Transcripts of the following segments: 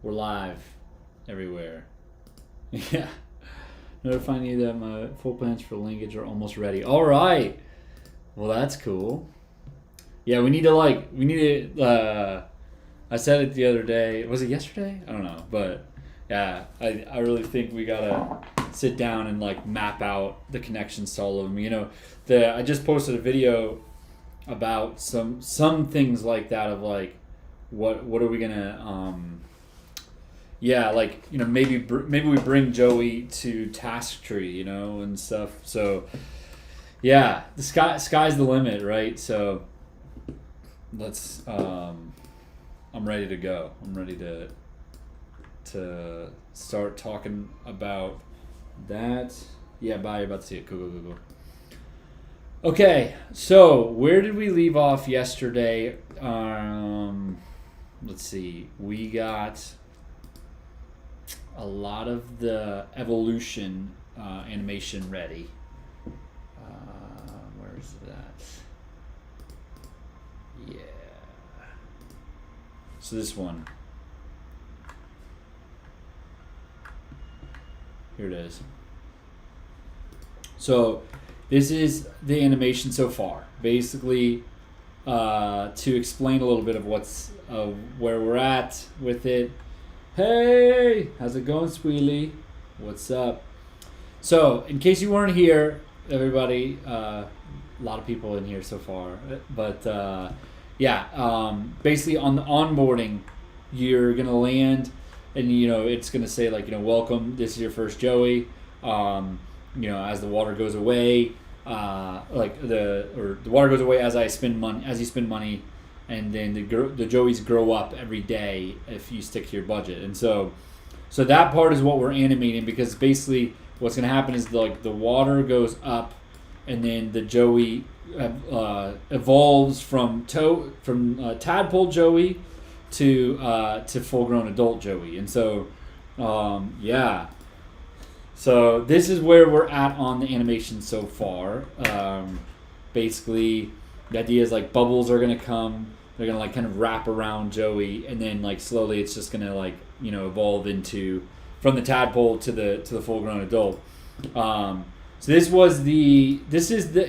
We're live everywhere. Yeah. Notifying you that my full plans for linkage are almost ready. All right. Well, that's cool. Yeah, we need to. I said it the other day. Was it yesterday? I don't know. But yeah, I really think we gotta sit down and like map out the connections to all of them. You know, I just posted a video about some things like that of like what are we gonna yeah, like, you know, maybe we bring Joey to Task Tree, you know, and stuff. So yeah, the sky's the limit, right? So let's I'm ready to go. I'm ready to start talking about that. Yeah, bye, you're about to see it. Go. Okay, so where did we leave off yesterday? Let's see. We got a lot of the evolution animation ready. Where's that? Yeah. So this one. Here it is. So this is the animation so far. Basically, to explain a little bit of where we're at with it. Hey, how's it going, Sweelie? What's up? So, in case you weren't here, everybody, a lot of people in here so far, but basically on the onboarding, you're gonna land, and you know it's gonna say like, you know, welcome. This is your first Joey. You know, as the water goes away, the water goes away as you spend money. And then the Joeys grow up every day if you stick to your budget. And so that part is what we're animating, because basically what's going to happen is the water goes up, and then the Joey evolves from tadpole Joey to full grown adult Joey. And so yeah. So this is where we're at on the animation so far. Basically, the idea is like bubbles are gonna come. They're gonna like kind of wrap around Joey, and then like slowly it's just gonna like, you know, evolve into from the tadpole to the full grown adult. So this is the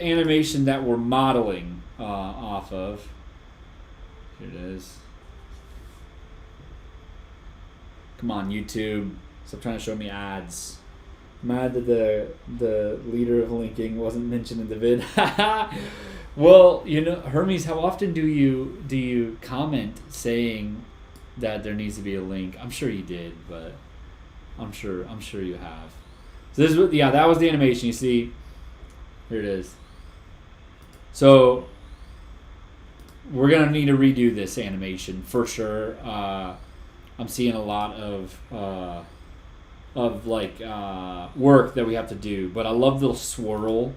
animation that we're modeling off of. Here it is. Come on, YouTube. Stop trying to show me ads. Mad that the leader of linking wasn't mentioned in the vid. Well, you know, Hermes, how often do you comment saying that there needs to be a link? I'm sure you did, but I'm sure you have. So that was the animation. You see, here it is. So we're gonna need to redo this animation for sure. I'm seeing a lot of work that we have to do, but I love the swirl.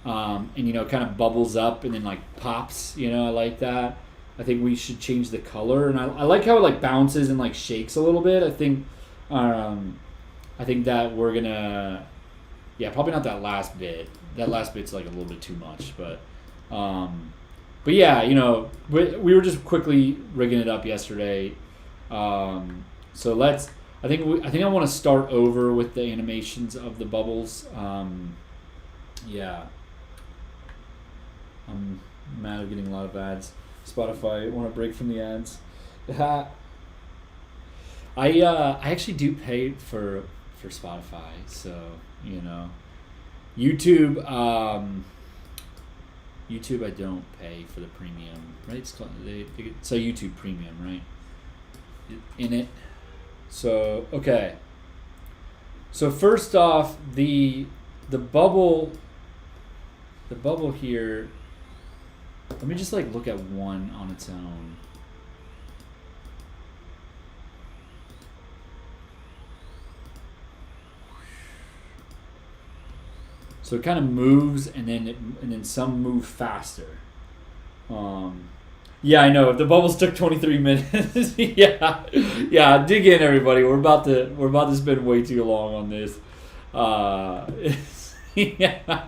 And you know, it kind of bubbles up and then like pops. You know, I like that. I think we should change the color, and I like how it like bounces and like shakes a little bit. I think that we're gonna, probably not that last bit. That last bit's like a little bit too much, but yeah, you know, we were just quickly rigging it up yesterday. So let's. I think I want to start over with the animations of the bubbles. Yeah. I'm mad at getting a lot of ads. Spotify, want to break from the ads. I actually do pay for Spotify, so you know. YouTube I don't pay for the premium, right? It's called, it's a YouTube Premium, right? In it. So okay. So first off, the bubble here. Let me just like look at one on its own. So it kind of moves, and then some move faster. Yeah, I know. If the bubbles took 23 minutes, yeah. Dig in, everybody. We're about to spend way too long on this. Yeah.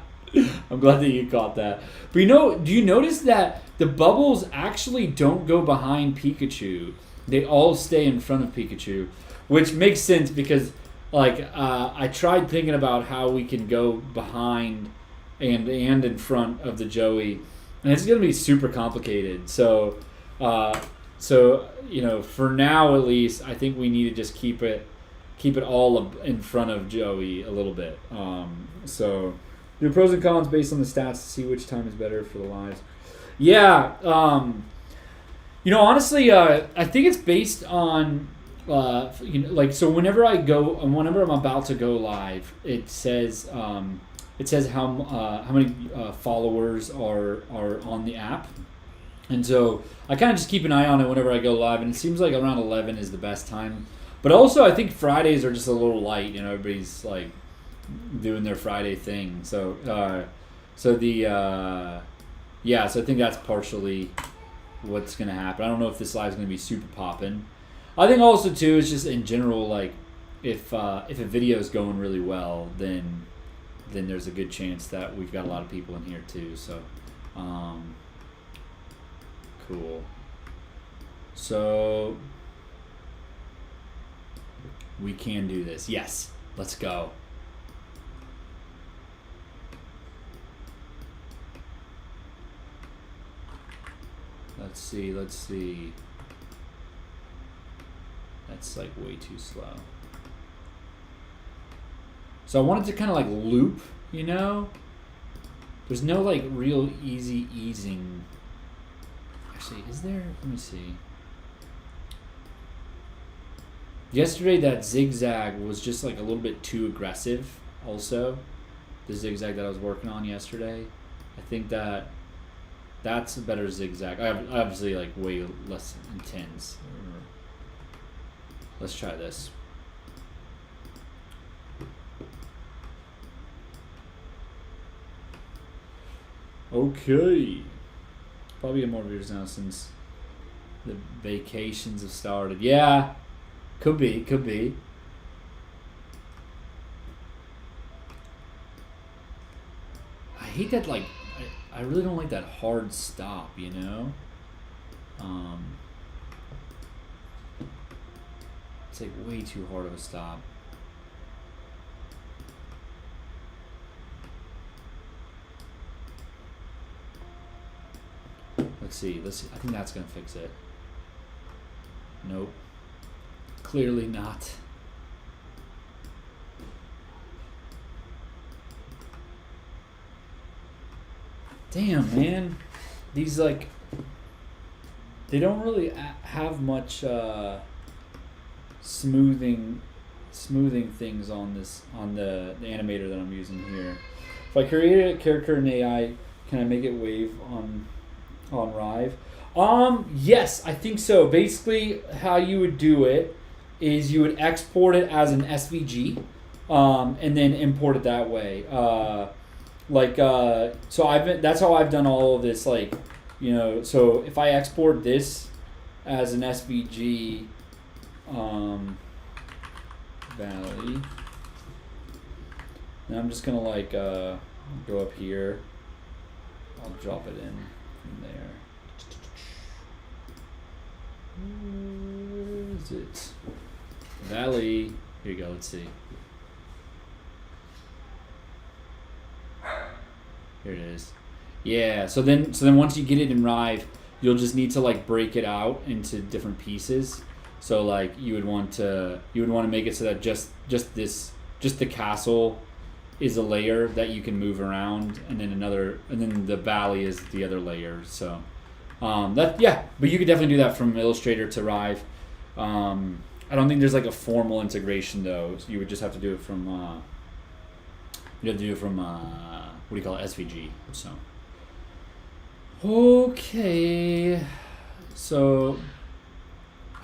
I'm glad that you caught that. But do you notice that the bubbles actually don't go behind Pikachu? they all stay in front of Pikachu, which makes sense because like I tried thinking about how we can go behind and in front of the Joey, and it's gonna be super complicated. So you know, for now at least, I think we need to just keep it all in front of Joey a little bit. So do pros and cons based on the stats to see which time is better for the lives. Yeah. You know, honestly, I think it's based on you know, like, so whenever I'm about to go live, it says how many followers are on the app, and so I kind of just keep an eye on it whenever I go live, and it seems like around 11 is the best time. But also, I think Fridays are just a little light. You know, everybody's like doing their Friday thing. So so I think that's partially what's gonna happen. I don't know if this live's gonna be super poppin'. I think also too, it's just in general, like if a video is going really well, then there's a good chance that we've got a lot of people in here too. So cool. So we can do this. Yes, let's go. Let's see. That's like way too slow. So I wanted to kind of like loop, you know? There's no like real easy easing. Actually, is there? Let me see. Yesterday that zigzag was just like a little bit too aggressive also. The zigzag that I was working on yesterday. I think that's a better zigzag. Obviously like way less intense. Let's try this. Okay. Probably get more viewers now since the vacations have started. Yeah. Could be. I hate that, like, I really don't like that hard stop, you know? It's like way too hard of a stop. Let's see. I think that's gonna fix it. Nope. Clearly not. Damn, man. These, like, they don't really have much smoothing things on the animator that I'm using here. If I create a character in AI, can I make it wave on Rive? Yes, I think so. Basically, how you would do it is you would export it as an SVG, and then import it that way. So that's how I've done all of this. Like, you know, so if I export this as an SVG, Valley, and I'm just gonna like go up here. I'll drop it in from there. Where is it? Valley. Here you go. Let's see. Here it is. Yeah. So then once you get it in Rive, you'll just need to like break it out into different pieces. So like you would want to make it so that just the castle is a layer that you can move around, and then the valley is the other layer. So but you could definitely do that from Illustrator to Rive. I don't think there's like a formal integration though. So you would just have to do it from what do you call it, SVG. So okay, so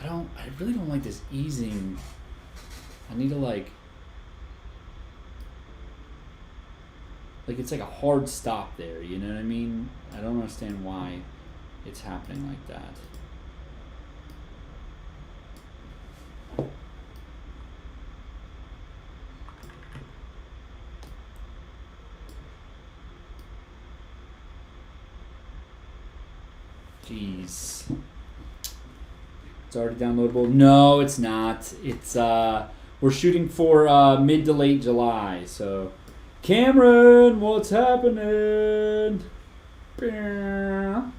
I really don't like this easing. I need to like it's like a hard stop there, you know what I mean? I don't understand why it's happening like that. Jeez. It's already downloadable. No, it's not. It's we're shooting for mid to late July. So, Cameron, what's happening? You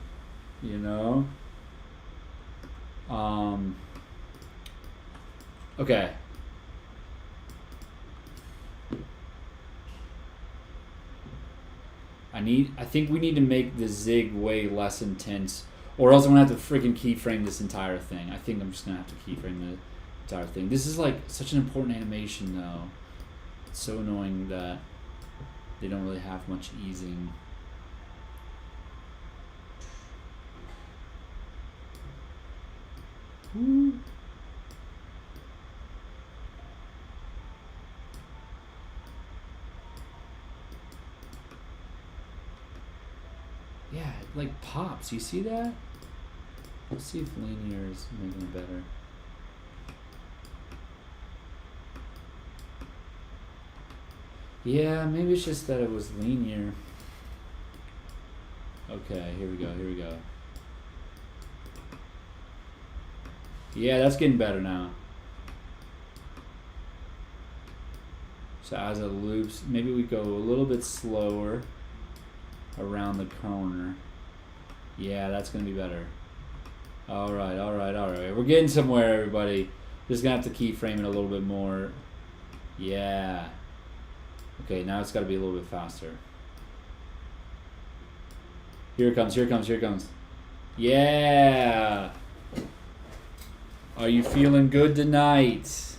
know. Okay. I think we need to make the zig way less intense, or else I'm gonna have to freaking keyframe this entire thing. I think I'm just gonna have to keyframe the entire thing. This is like such an important animation, though. It's so annoying that they don't really have much easing. Woo. Yeah, it like pops. You see that? Let's see if linear is making it better. Yeah, maybe it's just that it was linear. Okay, here we go, here we go. Yeah, that's getting better now. So as it loops, maybe we go a little bit slower around the corner. Yeah, that's gonna be better. Alright, alright, alright. We're getting somewhere, everybody. Just gonna have to keyframe it a little bit more. Yeah. Okay, now it's gotta be a little bit faster. Here it comes, here it comes, here it comes. Yeah! Are you feeling good tonight?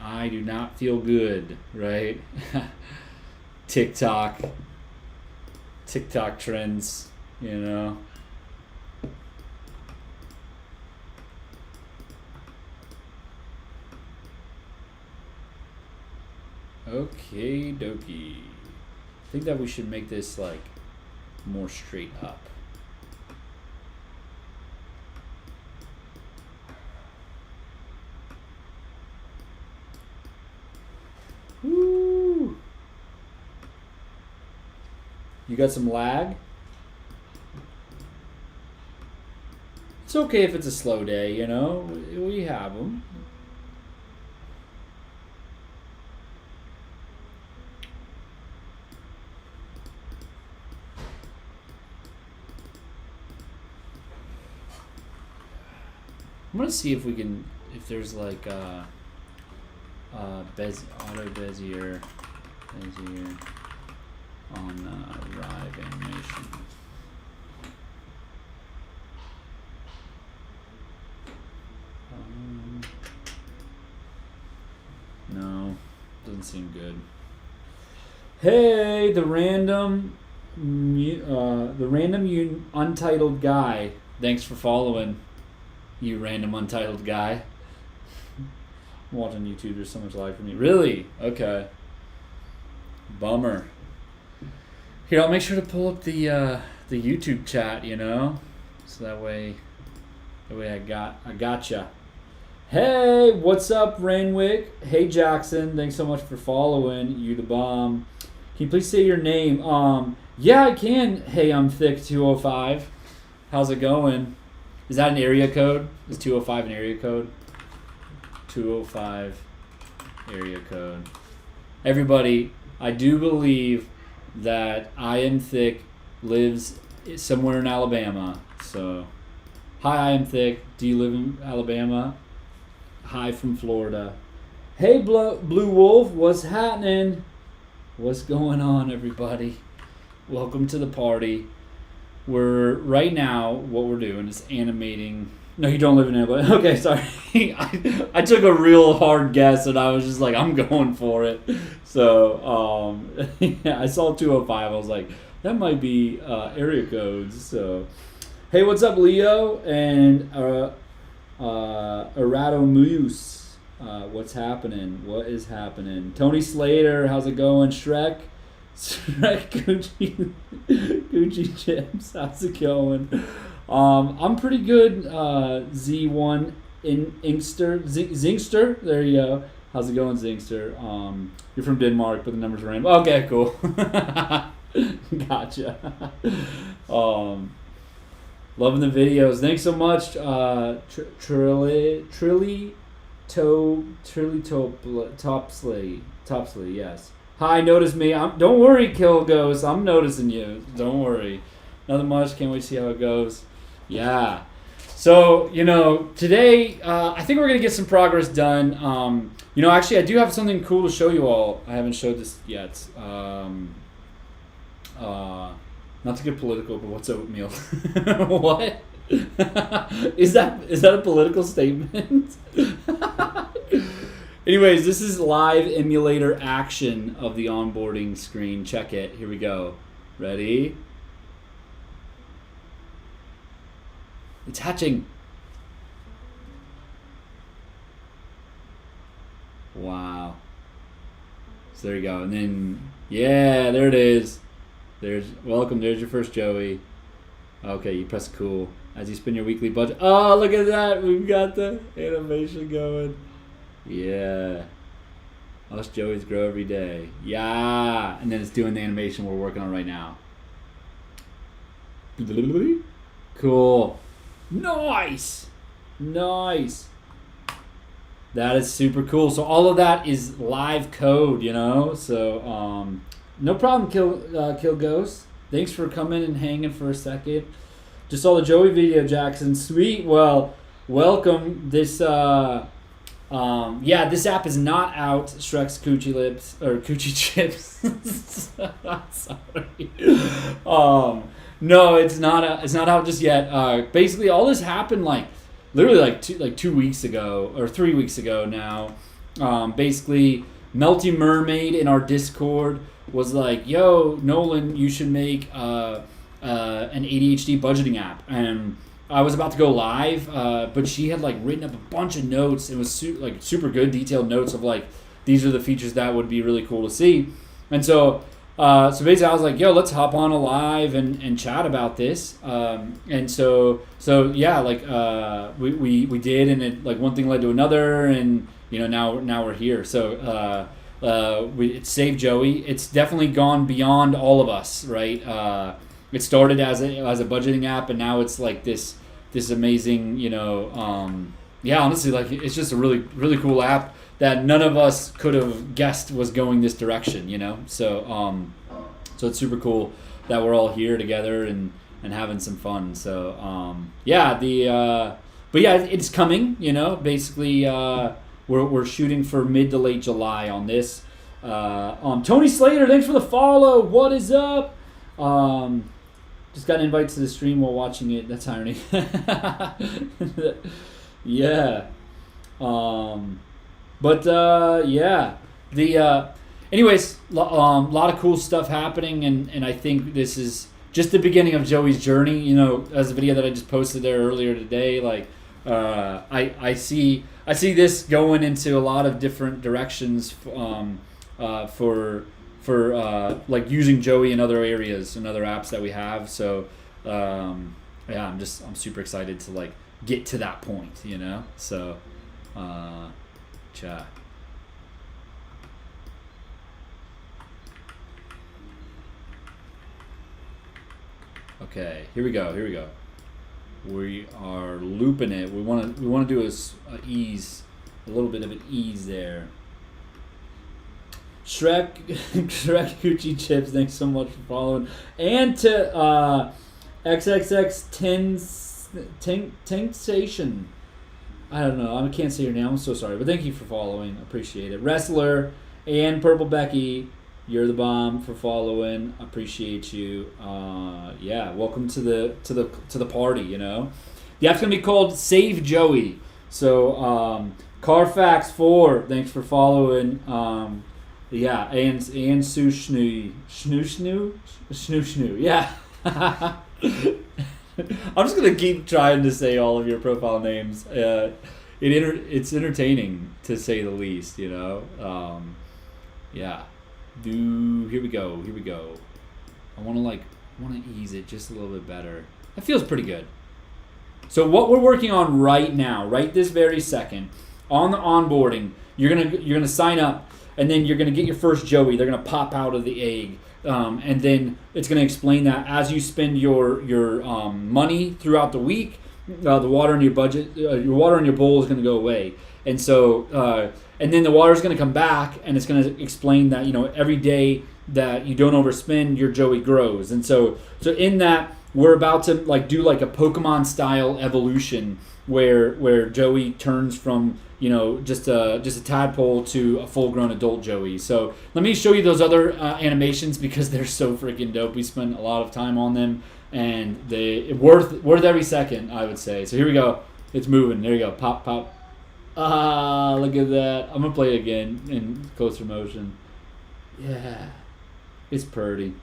I do not feel good, right? TikTok trends, you know. Okay, dokie. I think that we should make this like more straight up. Woo! You got some lag? It's okay if it's a slow day, you know. We have them. I'm gonna see if we can, if there's like auto Bezier on Rive animation. No, doesn't seem good. Hey, the random untitled guy. Thanks for following. You random untitled guy. I'm watching YouTube, there's so much lag for me. Really? Okay. Bummer. Here, I'll make sure to pull up the YouTube chat, you know? So that way I gotcha. Hey, what's up, Rainwick? Hey, Jackson, thanks so much for following. You the bomb. Can you please say your name? Yeah, I can. Hey, I'm Thick 205. How's it going? Is that an area code? Is 205 an area code? 205 area code. Everybody, I do believe that I Am Thick lives somewhere in Alabama. So, hi, I Am Thick. Do you live in Alabama? Hi from Florida. Hey, Blue Wolf, what's happening? What's going on, everybody? Welcome to the party. We're right now. What we're doing is animating. No, you don't live in Alabama. Okay, sorry. I took a real hard guess, and I was just like, I'm going for it. So, yeah, I saw 205. I was like, that might be area codes. So, hey, what's up, Leo and Arado Muse? What's happening? What is happening? Tony Slater, how's it going? Shrek Gucci Chips, how's it going? I'm pretty good. Z1 Zingster, there you go. How's it going, Zingster? You're from Denmark, but the numbers are random. Okay, cool. Gotcha. Loving the videos. Thanks so much, Topsley, yes. Hi, notice me. Don't worry, Kill Ghost. I'm noticing you. Don't worry. Nothing much. Can't wait to see how it goes. Yeah. So, today, I think we're going to get some progress done. Actually, I do have something cool to show you all. I haven't showed this yet. Not to get political, but what's oatmeal? What? Is that a political statement? Anyways, this is live emulator action of the onboarding screen. Check it. Here we go. Ready? It's hatching. Wow. So there you go. And then, yeah, there it is. Welcome. There's your first Joey. Okay, you press cool as you spin your weekly budget. Oh, look at that. We've got the animation going. Yeah. Us Joeys grow every day. Yeah. And then it's doing the animation we're working on right now. Cool. Nice. That is super cool. So all of that is live code, So no problem, Kill Ghost. Thanks for coming and hanging for a second. Just saw the Joey video, Jackson. Sweet. Well, welcome. This this app is not out. Shrek's Coochie Lips or Coochie Chips. Sorry. No, it's not out just yet. Basically, all this happened literally 2 weeks ago or 3 weeks ago now. Basically, Melty Mermaid in our Discord was like, "Yo, Nolan, you should make an ADHD budgeting app." And I was about to go live, but she had written up a bunch of notes. It was super good, detailed notes of these are the features that would be really cool to see. And so basically I was like, "Yo, let's hop on a live and chat about this." And so yeah, we did, and it one thing led to another, and now we're here. So it saved Joey. It's definitely gone beyond all of us, right? It started as a budgeting app, and now it's this amazing, honestly, it's just a really, really cool app that none of us could have guessed was going this direction, So it's super cool that we're all here together and having some fun. So it's coming, Basically, we're shooting for mid to late July on this. Tony Slater, thanks for the follow. What is up? Just got an invite to the stream while watching it. That's irony. Yeah. Anyways, lot of cool stuff happening, and I think this is just the beginning of Joey's journey. As the video that I just posted there earlier today, I see this going into a lot of different directions for using Joey in other areas and other apps that we have. So I'm super excited to get to that point, So chat. Okay, here we go. We are looping it. We want to do a little bit of an ease there. Shrek Coochie Chips, thanks so much for following. And to XXX Tankstation. I don't know. I can't say your name. I'm so sorry. But thank you for following. Appreciate it. Wrestler and Purple Becky, you're the bomb for following. Appreciate you. Welcome to the party, The app's gonna be called Save Joey. So Carfax 4, thanks for following. And Snoo. Yeah. I'm just gonna keep trying to say all of your profile names. It's entertaining to say the least, Here we go. I want to ease it just a little bit better. That feels pretty good. So what we're working on right now, right this very second, on the onboarding, you're gonna sign up, and then you're gonna get your first Joey. They're gonna pop out of the egg, and then it's going to explain that as you spend your money throughout the week, the water in your budget, your water in your bowl is going to go away, and so and then the water is going to come back, and it's going to explain that every day that you don't overspend, your Joey grows, and so in that we're about to do like a Pokemon style evolution where Joey turns from just a tadpole to a full grown adult Joey. So let me show you those other animations because they're so freaking dope. We spend a lot of time on them, and they worth every second, I would say. So here we go. It's moving. There you go. Pop, pop. Ah, look at that. I'm gonna play it again in closer motion. Yeah, it's pretty.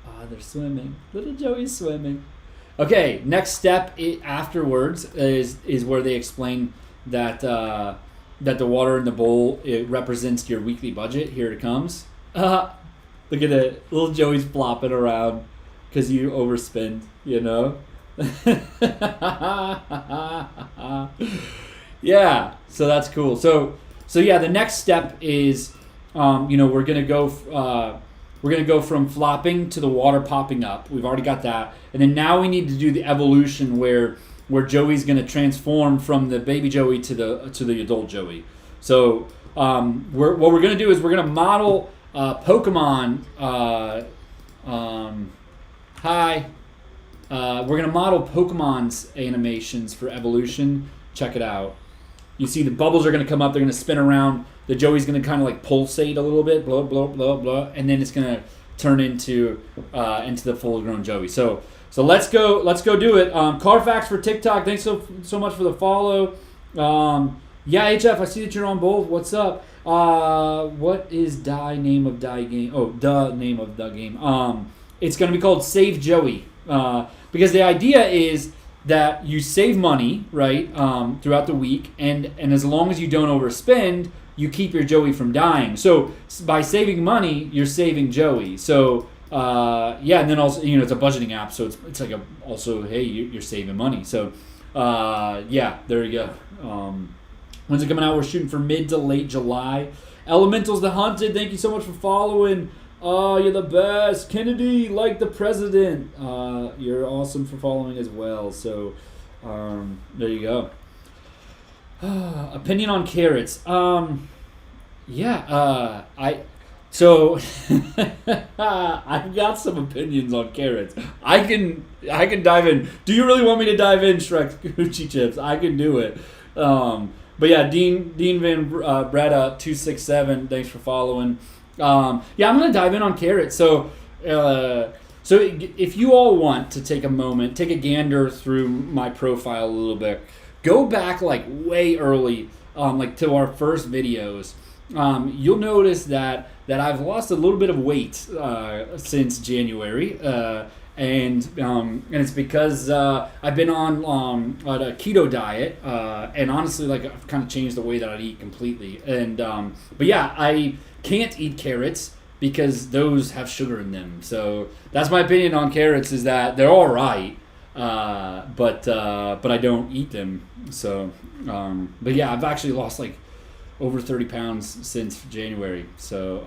Ah, they're swimming. Little Joey's swimming. Okay, next step afterwards is where they explain that that the water in the bowl, it represents your weekly budget. Here it comes. Look at it. Little Joey's flopping around because you overspend, Yeah, so that's cool. So yeah, the next step is, we're gonna go from flopping to the water popping up. We've already got that, and then now we need to do the evolution where Joey's gonna transform from the baby Joey to the adult Joey. So what we're gonna do is we're gonna model Pokemon. We're gonna model Pokemon's animations for evolution. Check it out. You see the bubbles are going to come up. They're going to spin around. The Joey's going to kind of like pulsate a little bit, blah, blah, blah, blah. And then it's going to turn into the full-grown Joey. So let's go do it. Carfax for TikTok. Thanks so much for the follow. Yeah, HF, I see that you're on both. What's up? What is name of the game? Oh, the name of the game. It's going to be called Save Joey. Because the idea is that you save money, right, throughout the week, and as long as you don't overspend, you keep your Joey from dying. So by saving money, you're saving Joey. So and then also it's a budgeting app, so it's like hey, you're saving money. So there you go. When's it coming out? We're shooting for mid to late July. Elementals the Hunted, thank you so much for following. Oh, you're the best. Kennedy, like the president. You're awesome for following as well. So, there you go. Opinion on carrots. I've got some opinions on carrots. I can dive in. Do you really want me to dive in, Shrek Gucci Chips? I can do it. But yeah, Dean Van Breda 267. Thanks for following. I'm gonna dive in on carrots. So if you all want to take a moment, take a gander through my profile a little bit, go back like way early, like to our first videos. You'll notice that I've lost a little bit of weight since January, and it's because I've been on a keto diet, and honestly, like I've kind of changed the way that I eat completely. And but yeah, I can't eat carrots because those have sugar in them. So that's my opinion on carrots, is that they're all right, but I don't eat them. So but yeah, I've actually lost like over 30 pounds since January. So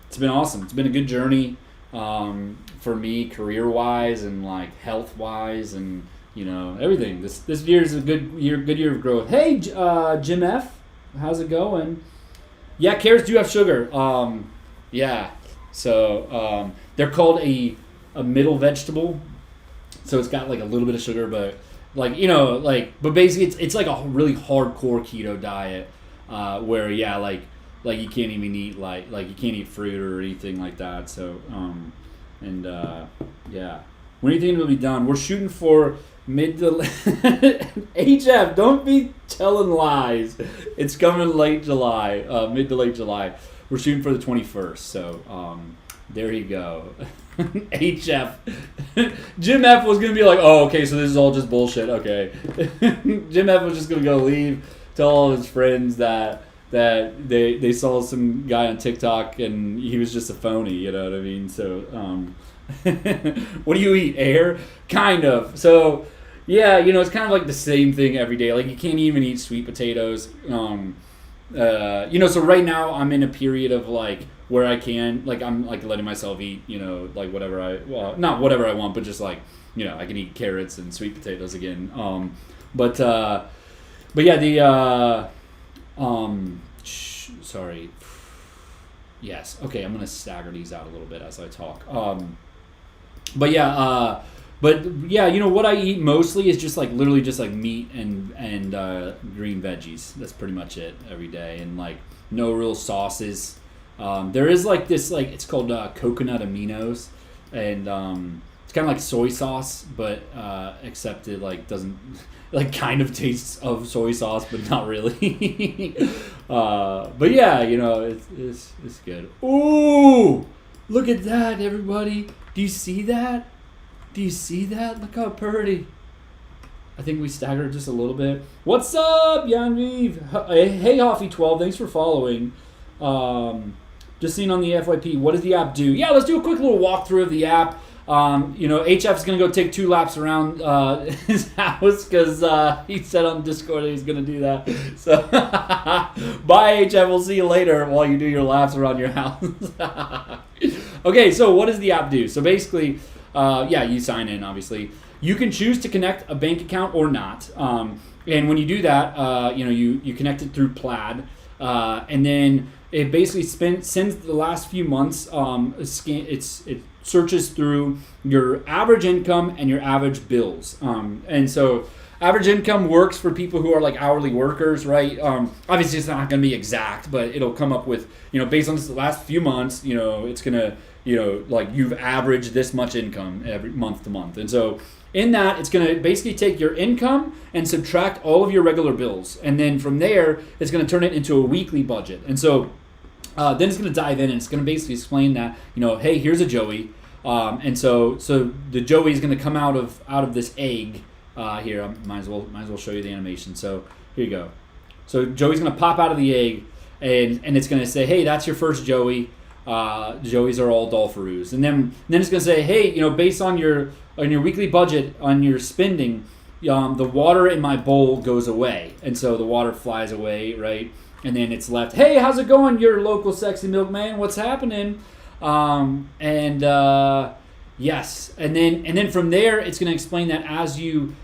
it's been awesome. It's been a good journey for me, career-wise and like health-wise, and everything. This year is a good year of growth. Hey, Jim F, how's it going? Yeah, carrots do have sugar. So they're called a middle vegetable. So it's got like a little bit of sugar, but but basically it's like a really hardcore keto diet, where like you can't even eat like you can't eat fruit or anything like that. So when do you think it'll be done? We're shooting for mid to HF, don't be telling lies. It's coming late July, mid to late July. We're shooting for the 21st. So there you go. HF. Jim F was gonna be like, oh, okay, so this is all just bullshit. Okay. Jim F was just gonna go leave, tell all his friends that they saw some guy on TikTok and he was just a phony, you know what I mean? So what do you eat? Air? Kind of. So yeah, it's kind of like the same thing every day. Like you can't even eat sweet potatoes. So right now I'm in a period of like where I can, like I'm like letting myself eat, like whatever not whatever I want, but just like, I can eat carrots and sweet potatoes again. But yeah, sorry. Yes. Okay, I'm gonna stagger these out a little bit as I talk. But yeah, what I eat mostly is just like literally just like meat and green veggies. That's pretty much it every day, and like no real sauces. There is like this like it's called coconut aminos, and it's kind of like soy sauce, but except it like doesn't like kind of tastes of soy sauce, but not really. But yeah, it's good. Ooh, look at that, everybody! Do you see that? Do you see that? Look how pretty. I think we staggered just a little bit. What's up, Yanviv? Hey, Hoffy12, thanks for following. Just seen on the FYP, what does the app do? Yeah, let's do a quick little walkthrough of the app. HF's going to go take 2 laps around his house because he said on Discord that he's going to do that. So, bye, HF. We'll see you later while you do your laps around your house. Okay, so what does the app do? So basically, you sign in, obviously. You can choose to connect a bank account or not. And when you do that, you connect it through Plaid. And then it basically sends the last few months. It searches through your average income and your average bills. And so average income works for people who are like hourly workers, right? Obviously, it's not going to be exact, but it'll come up with, based on the last few months, it's going to, like you've averaged this much income every month to month. And so in that, it's going to basically take your income and subtract all of your regular bills. And then from there, it's going to turn it into a weekly budget. And so then it's going to dive in and it's going to basically explain that, hey, here's a Joey. And so the Joey is going to come out of this egg here. I might as well show you the animation. So here you go. So Joey's going to pop out of the egg and it's going to say, hey, that's your first Joey. Joeys are all Dolfaroos. And then it's going to say, hey, based on your weekly budget, on your spending, the water in my bowl goes away. And so the water flies away, right? And then it's left, hey, how's it going, your local sexy milkman? What's happening? Yes. And then from there, it's going to explain that as you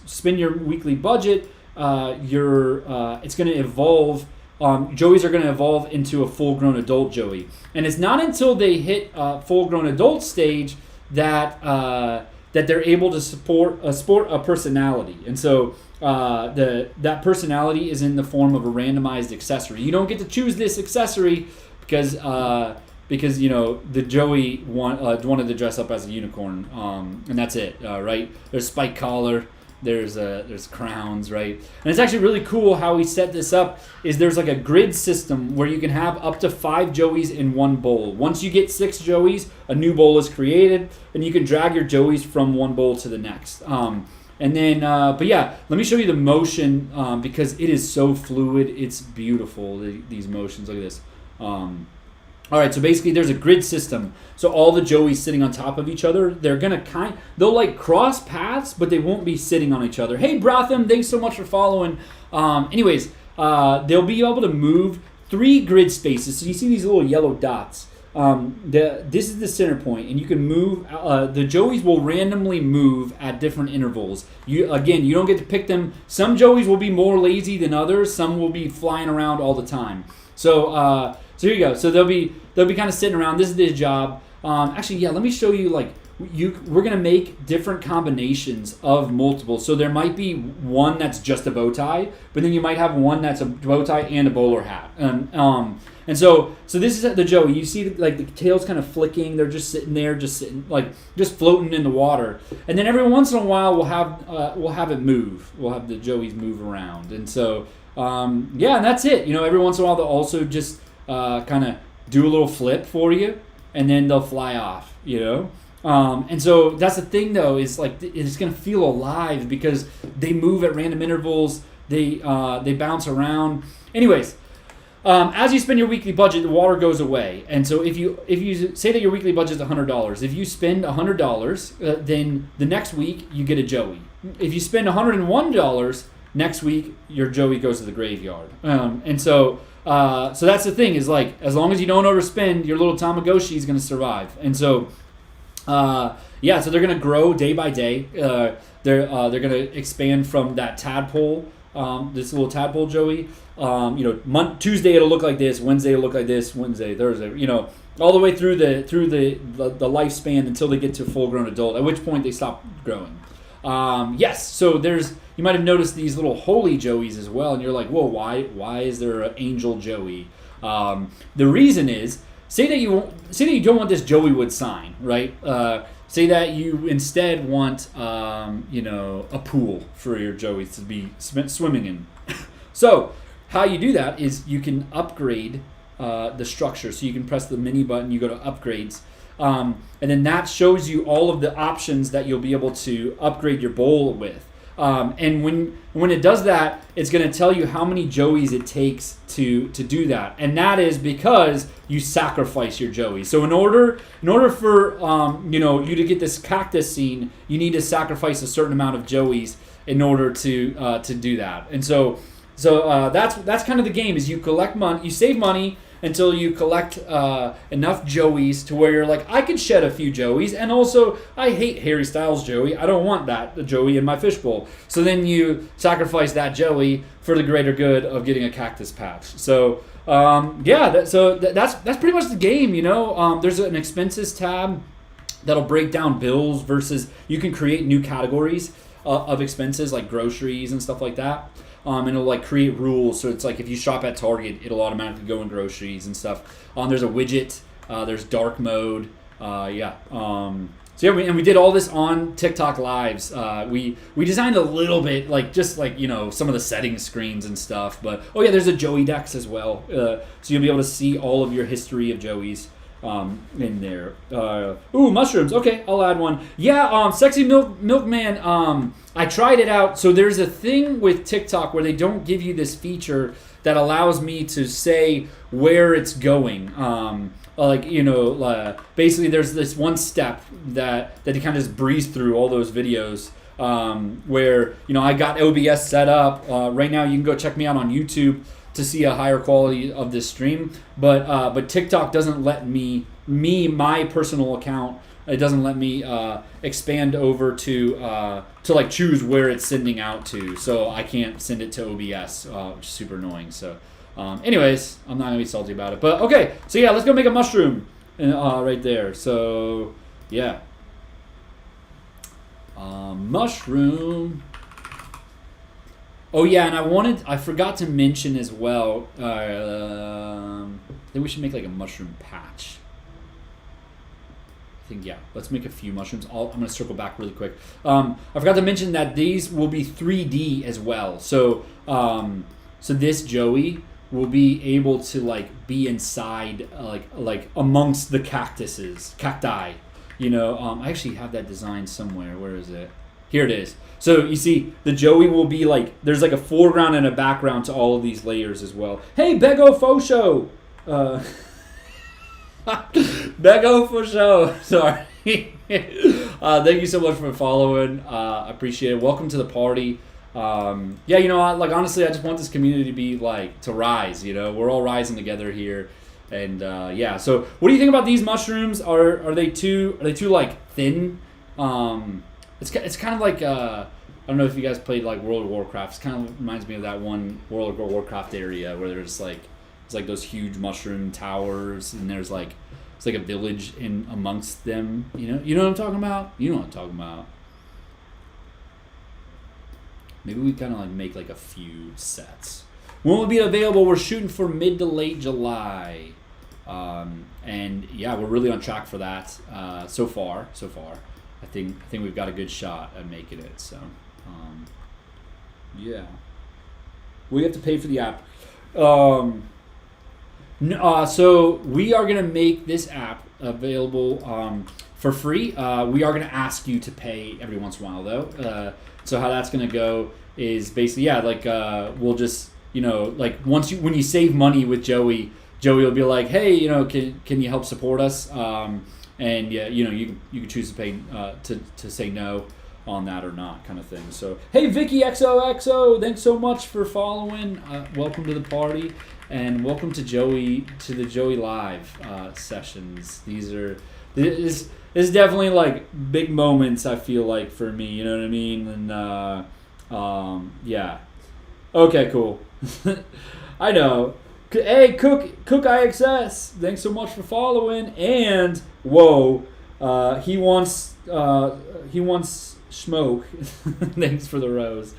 spend your weekly budget, it's going to evolve. Joeys are going to evolve into a full-grown adult Joey. And it's not until they hit full-grown adult stage that they're able to sport a personality. And so that personality is in the form of a randomized accessory. You don't get to choose this accessory because the Joey wanted to dress up as a unicorn, and that's it, right? There's spike collar. There's crowns, right? And it's actually really cool how we set this up. Is there's like a grid system where you can have up to 5 Joeys in one bowl. Once you get 6 Joeys, a new bowl is created, and you can drag your Joeys from one bowl to the next. But yeah, let me show you the motion because it is so fluid. It's beautiful. These motions. Look at this. All right, so basically there's a grid system. So all the Joeys sitting on top of each other, they'll like cross paths, but they won't be sitting on each other. Hey, Brotham, thanks so much for following. They'll be able to move 3 grid spaces. So you see these little yellow dots. This is the center point, and you can move. The Joeys will randomly move at different intervals. You don't get to pick them. Some Joeys will be more lazy than others. Some will be flying around all the time. So here you go. So they'll be kind of sitting around. This is their job. Let me show you. We're gonna make different combinations of multiples. So there might be one that's just a bow tie, but then you might have one that's a bow tie and a bowler hat. And so this is the Joey. You see the tail's kind of flicking. They're just sitting there, just floating in the water. And then every once in a while we'll have it move. We'll have the Joeys move around. And so and that's it. Every once in a while they'll also just kind of do a little flip for you, and then they'll fly off. And so that's the thing, though, is it's gonna feel alive because they move at random intervals. They bounce around. Anyways, as you spend your weekly budget, the water goes away. And so if you say that your weekly budget is $100, if you spend $100, then the next week you get a Joey. If you spend $101, Next week, your Joey goes to the graveyard. And so that's the thing is like, as long as you don't overspend, your little Tamagotchi is going to survive. And so, so they're going to grow day by day. They're going to expand from that tadpole, this little tadpole Joey. Tuesday it'll look like this, Wednesday it'll look like this, Wednesday, Thursday, all the way through the lifespan until they get to full grown adult, at which point they stop growing. So you might have noticed these little holy Joeys as well, and you're like, whoa, why is there an angel Joey? The reason is, say that you don't want this Joey wood sign, right? Say that you instead want a pool for your Joeys to be swimming in. So how you do that is you can upgrade the structure. So you can press the mini button, you go to upgrades, and then that shows you all of the options that you'll be able to upgrade your bowl with. And when it does that, it's going to tell you how many Joeys it takes to do that, and that is because you sacrifice your Joey. So in order for you to get this cactus scene, you need to sacrifice a certain amount of Joeys in order to do that. And so that's kind of the game. Is you collect money, you save money until you collect enough Joeys to where you're like, I could shed a few Joeys, and also I hate Harry Styles Joey. I don't want that Joey in my fishbowl. So then you sacrifice that Joey for the greater good of getting a cactus patch. So that's pretty much the game. There's an expenses tab that'll break down bills versus you can create new categories of expenses like groceries and stuff like that. And it'll like create rules, so it's like if you shop at Target, it'll automatically go in groceries and stuff. There's a widget, there's dark mode, we did all this on TikTok Lives. We designed a little bit, some of the settings screens and stuff. But there's a Joey Dex as well, so you'll be able to see all of your history of Joeys in there. Mushrooms. Okay, I'll add one. Sexy Milkman. I tried it out. So there's a thing with TikTok where they don't give you this feature that allows me to say where it's going. Basically there's this one step that they kind of just breeze through all those videos. Where I got OBS set up. Right now you can go check me out on YouTube to see a higher quality of this stream, but TikTok doesn't let my personal account, it doesn't let me expand over to choose where it's sending out to, so I can't send it to OBS, which is super annoying. So anyways, I'm not gonna be salty about it, but okay, so let's go make a mushroom right there. So mushroom. And I forgot to mention as well, I think we should make like a mushroom patch. I think, let's make a few mushrooms. I'm going to circle back really quick. I forgot to mention that these will be 3D as well. So this Joey will be able to be inside, like amongst the cacti. I actually have that design somewhere. Where is it? Here it is. So you see, the Joey will be there's a foreground and a background to all of these layers as well. Hey, Bego Fosho! Bego Fosho! Sorry. Thank you so much for following. I appreciate it. Welcome to the party. Honestly, I just want this community to be to rise. We're all rising together here. And so what do you think about these mushrooms? Are they too thin? It's kind of like I don't know if you guys played World of Warcraft. It kind of reminds me of that one World of Warcraft area where there's it's those huge mushroom towers, and there's it's like a village in amongst them. You know what I'm talking about? You know what I'm talking about. Maybe we kind of make a few sets. When will it be available? We're shooting for mid to late July, and we're really on track for that so far. I think we've got a good shot at making it. So, we have to pay for the app. So we are gonna make this app available for free. We are gonna ask you to pay every once in a while though. So how that's gonna go is basically we'll just when you save money with Joey will be like, hey, can you help support us? And you can choose to pay to say no. on that or not, kind of thing. So hey, Vicky XOXO, thanks so much for following. Welcome to the party, and welcome to the Joey Live sessions. This is definitely like big moments, I feel like, for me. You know what I mean? And yeah. Okay, cool. I know. Hey, Cook IXS, thanks so much for following. And whoa, he wants smoke. Thanks for the rose.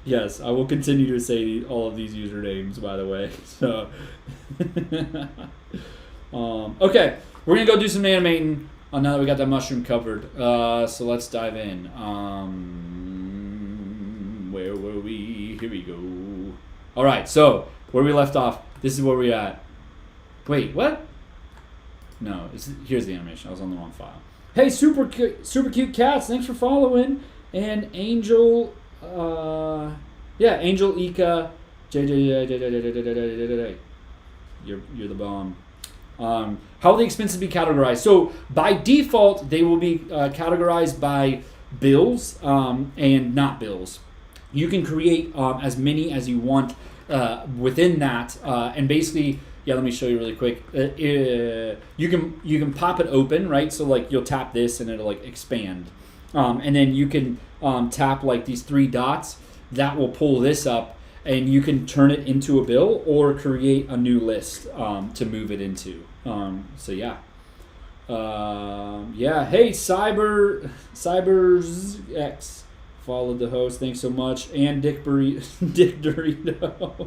Yes, I will continue to say all of these usernames, by the way. So, okay, we're gonna go do some animating. Now that we got that mushroom covered, so let's dive in. Where were we? Here we go. All right, so where we left off. This is where we're at. Wait, what? No, here's the animation. I was on the wrong file. Hey, super cute cats. Thanks for following. And Angel, Angel Ika, JJ, you're the bomb. How will the expenses be categorized? So by default, they will be categorized by bills and not bills. You can create as many as you want within that, and basically, let me show you really quick. You can pop it open, right? So like you'll tap this and it'll like expand, and then you can tap like these 3 dots that will pull this up, and you can turn it into a bill or create a new list to move it into. So yeah. Hey, Cybers X followed the host. Thanks so much. And Dick Dorito.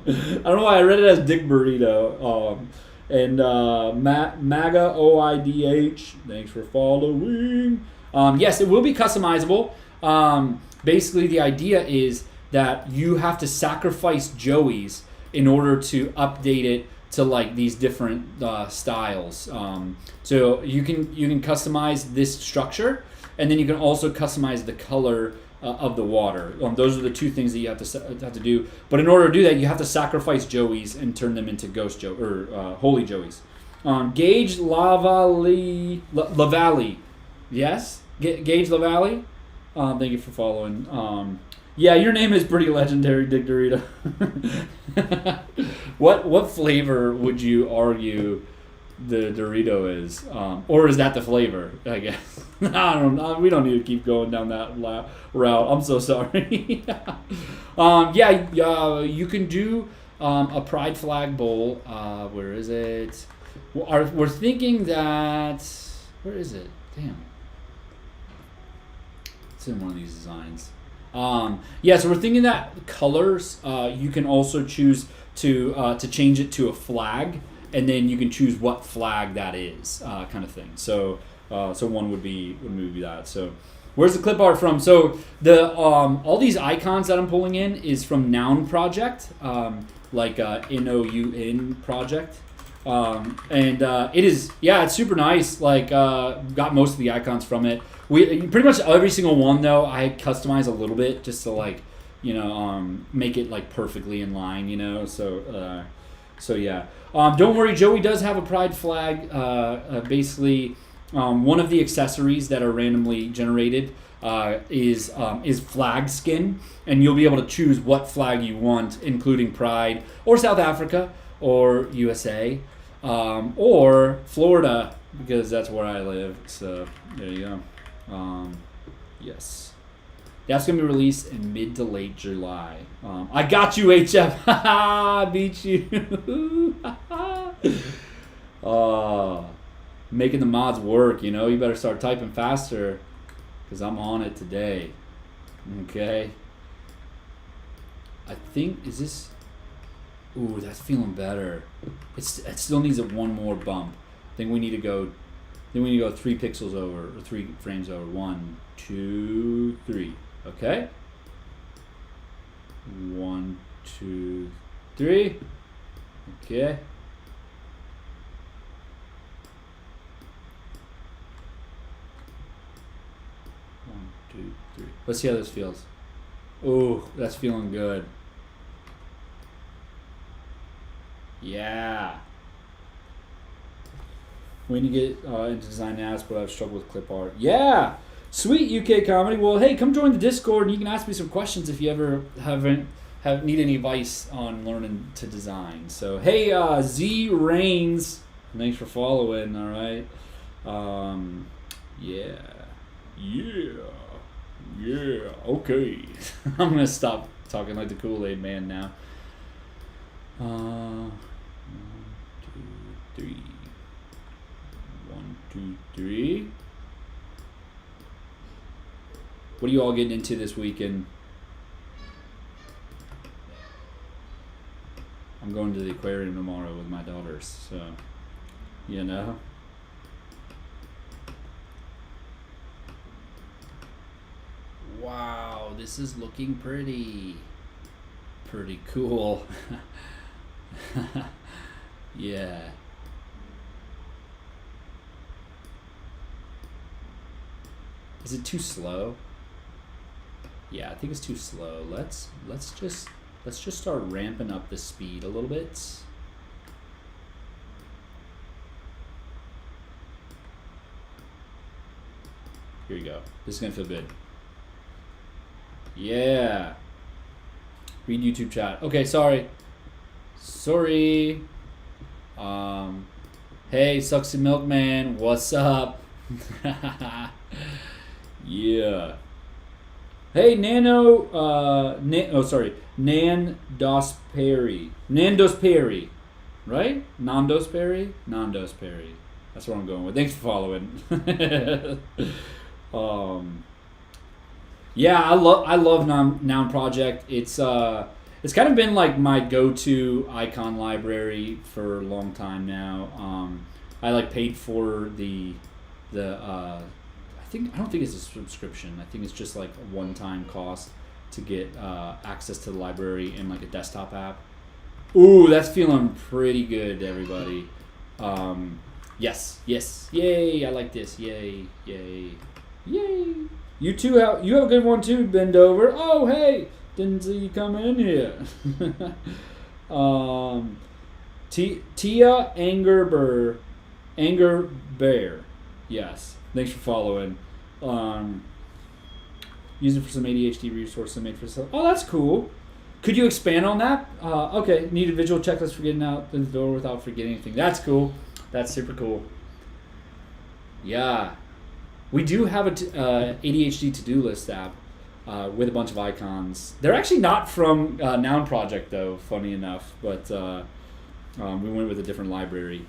I don't know why I read it as Dick Burrito. And MAGA OIDH. Thanks for following. Yes, it will be customizable. Basically, the idea is that you have to sacrifice Joey's in order to update it to like these different styles. So you can customize this structure, and then you can also customize the color of the water. Those are the 2 things that you have to do. But in order to do that, you have to sacrifice Joey's and turn them into ghost Joe or holy Joey's. Gage Lavallee, yes, Gage Lavallee. Thank you for following. Yeah, your name is pretty legendary, Dick Dorito. What flavor would you argue the Dorito is? Or is that the flavor, I guess? I don't know. We don't need to keep going down that route. I'm so sorry. You can do a pride flag bowl. Where is it? We're thinking that... Where is it? Damn. It's in one of these designs. So we're thinking that colors, you can also choose to change it to a flag, and then you can choose what flag that is, kind of thing. So one would be that. So where's the clip art from? So the all these icons that I'm pulling in is from Noun Project, like NOUN project. It is, it's super nice. Like got most of the icons from it. We pretty much every single one though I customize a little bit just to like make it like perfectly in line, so yeah. Don't worry, Joey does have a pride flag. Basically, one of the accessories that are randomly generated is flag skin, and you'll be able to choose what flag you want, including Pride or South Africa or USA or Florida, because that's where I live. So there you go. Yes. That's going to be released in mid to late July. I got you, HF. I beat you. Making the mods work, you better start typing faster, because I'm on it today. Okay. I think, is this... Ooh, that's feeling better. It still needs one more bump. I think we need to go... Then we need to go 3 pixels over, or 3 frames over. 1, 2, 3. Okay. 1, 2, 3. Okay. 1, 2, 3. Let's see how this feels. Ooh, that's feeling good. Yeah. We need to get into design apps, but I've struggled with clip art. Yeah. Sweet UK comedy. Well, hey, come join the Discord and you can ask me some questions if you ever need any advice on learning to design. So hey, Z Reigns, thanks for following. All right. Yeah. Okay. I'm gonna stop talking like the Kool-Aid man now. 1, 2, 3. 1, 2, 3. What are you all getting into this weekend? I'm going to the aquarium tomorrow with my daughters, so you know. Wow, this is looking pretty cool. Yeah. Is it too slow? Yeah, I think it's too slow. Let's just start ramping up the speed a little bit. Here you go. This is gonna feel good. Yeah. Read YouTube chat. Okay, sorry. Hey, Sucksy Milkman, what's up? Yeah. Hey, Nan Dos Perry. Right? Nandos Perry? Nandos Perry. That's what I'm going with. Thanks for following. Yeah, I love Noun Project. It's kind of been like my go-to icon library for a long time now. I like paid for the I don't think it's a subscription. I think it's just like a one-time cost to get access to the library in like a desktop app. Ooh, that's feeling pretty good, everybody. Yes, yay! I like this. Yay! You too. You have a good one too. Bend over. Oh, hey! Didn't see you coming in here. Tia Anger Bear. Yes. Thanks for following. Use it for some ADHD resources made for self. Oh, that's cool. Could you expand on that? Okay. Need a visual checklist for getting out the door without forgetting anything. That's cool. That's super cool. Yeah. We do have a ADHD to-do list app with a bunch of icons. They're actually not from Noun Project, though, funny enough. But we went with a different library.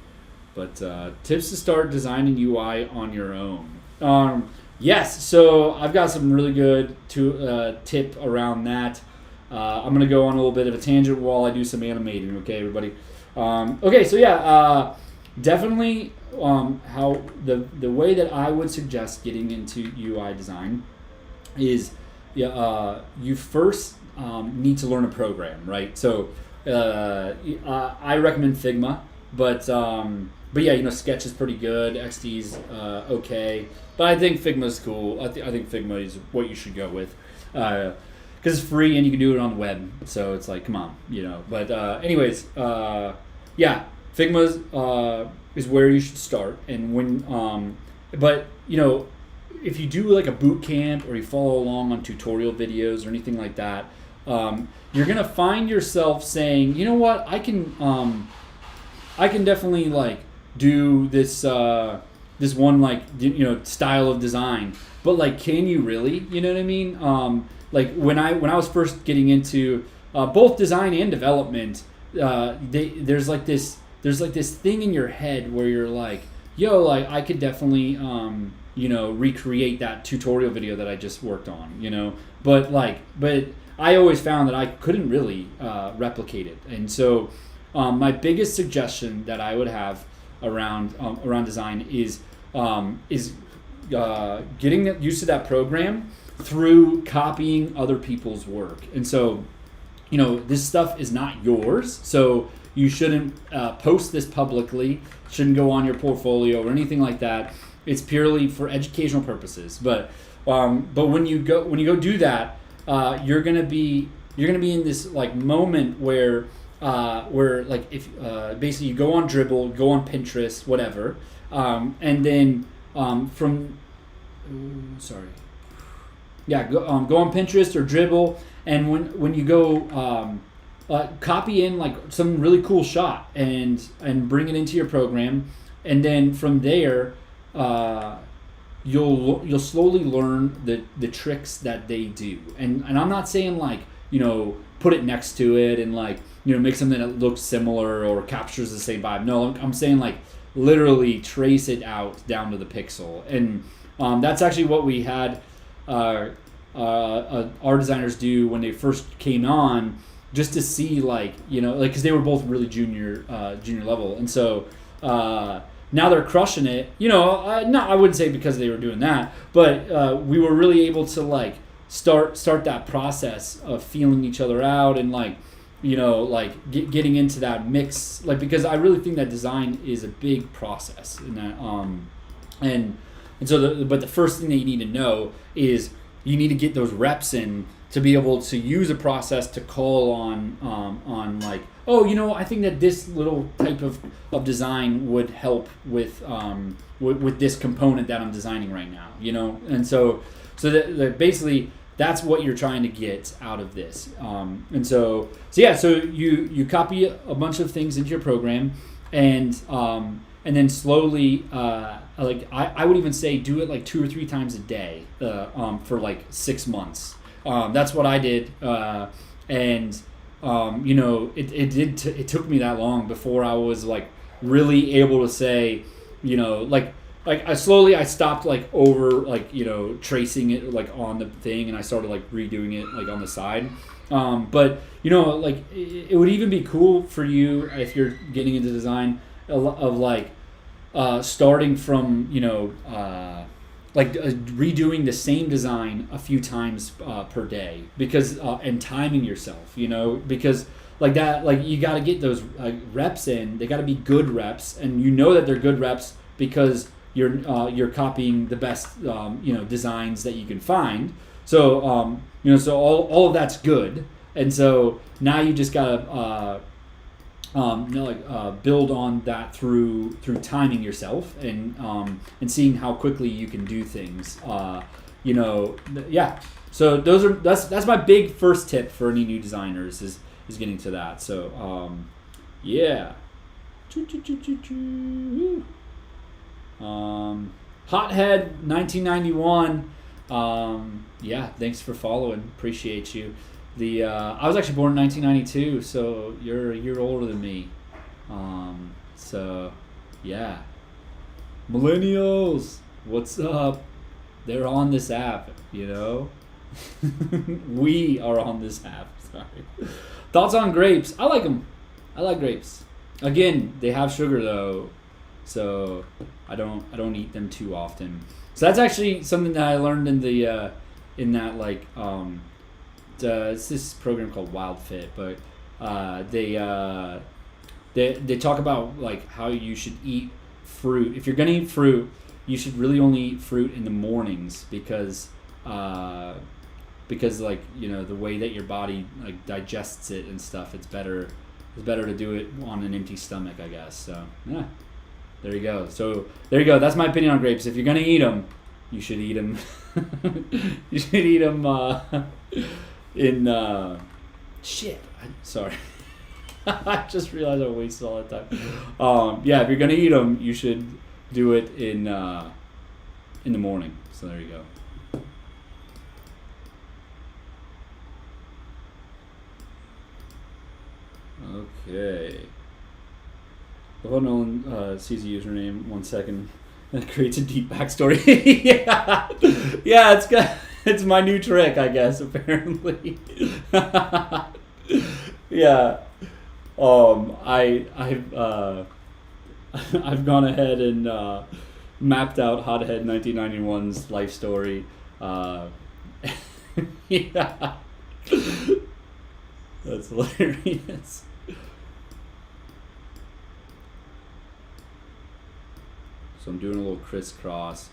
But tips to start designing UI on your own. Yes, so I've got some really good tip around that. I'm going to go on a little bit of a tangent while I do some animating, okay, everybody? Okay, so yeah, definitely how the way that I would suggest getting into UI design is you first need to learn a program, right? So I recommend Figma, but yeah, Sketch is pretty good. XD's okay, but I think Figma's cool. I think Figma is what you should go with, because it's free and you can do it on the web. So it's like, come on, But anyways, yeah, Figma is where you should start. And when, but if you do like a boot camp or you follow along on tutorial videos or anything like that, you're gonna find yourself saying, you know what, I can definitely like do this this one like style of design, but like, can you really? You know what I mean? Like when I was first getting into both design and development, there's like this thing in your head where you're like, yo, like I could definitely recreate that tutorial video that I just worked on, but I always found that I couldn't really replicate it. And so my biggest suggestion that I would have around design is getting used to that program through copying other people's work. And so, this stuff is not yours, so you shouldn't post this publicly, shouldn't go on your portfolio or anything like that. It's purely for educational purposes. But when you go do that, you're gonna be in this like moment where like if basically you go on Dribbble, go on Pinterest, whatever, and then from sorry. Yeah, go on Pinterest or Dribbble, and when you go, copy in like some really cool shot and bring it into your program, and then from there, you'll slowly learn the tricks that they do. And I'm not saying like, put it next to it and like, make something that looks similar or captures the same vibe. No, I'm saying like literally trace it out down to the pixel. And that's actually what we had our designers do when they first came on, just to see like, because they were both really junior level. And so now they're crushing it. I wouldn't say because they were doing that, but we were really able to like start that process of feeling each other out and like, getting into that mix, like, because I really think that design is a big process in that, and so but the first thing that you need to know is you need to get those reps in to be able to use a process to call on like, I think that this little type of design would help with this component that I'm designing right now, and so that basically that's what you're trying to get out of this, and so you copy a bunch of things into your program, and then slowly, like I would even say do it like 2 or 3 times a day for like 6 months. That's what I did, and it took me that long before I was like really able to say, like I stopped like over like tracing it like on the thing, and I started like redoing it like on the side. But like it would even be cool for you if you're getting into design of like starting from redoing the same design a few times per day, because and timing yourself, because like that, like you got to get those reps in. They got to be good reps, and that they're good reps because you're copying the best designs that you can find. So so all of that's good, and so now you just gotta build on that through timing yourself and seeing how quickly you can do things. So that's my big first tip for any new designers is getting to that. So yeah. Hothead 1991. Thanks for following. Appreciate you. I was actually born in 1992, so you're a year older than me. Millennials, what's up? They're on this app, We are on this app. Sorry. Thoughts on grapes? I like them. I like grapes. Again, they have sugar though, so I don't eat them too often. So that's actually something that I learned it's this program called Wild Fit, but they talk about like how you should eat fruit. If you're gonna eat fruit, you should really only eat fruit in the mornings because like the way that your body like digests it and stuff, it's better to do it on an empty stomach, I guess. So yeah, there you go. So there you go. That's my opinion on grapes. If you're gonna eat them, you should eat them. You should eat them. Sorry. I just realized I wasted all that time. If you're gonna eat them, you should do it in the morning. So there you go. Okay. If no one sees the username, 1 second. That creates a deep backstory. Yeah, it's good. It's my new trick, I guess, apparently. Yeah. I've gone ahead and mapped out Hothead 1991's life story. Yeah. That's hilarious. So I'm doing a little crisscross.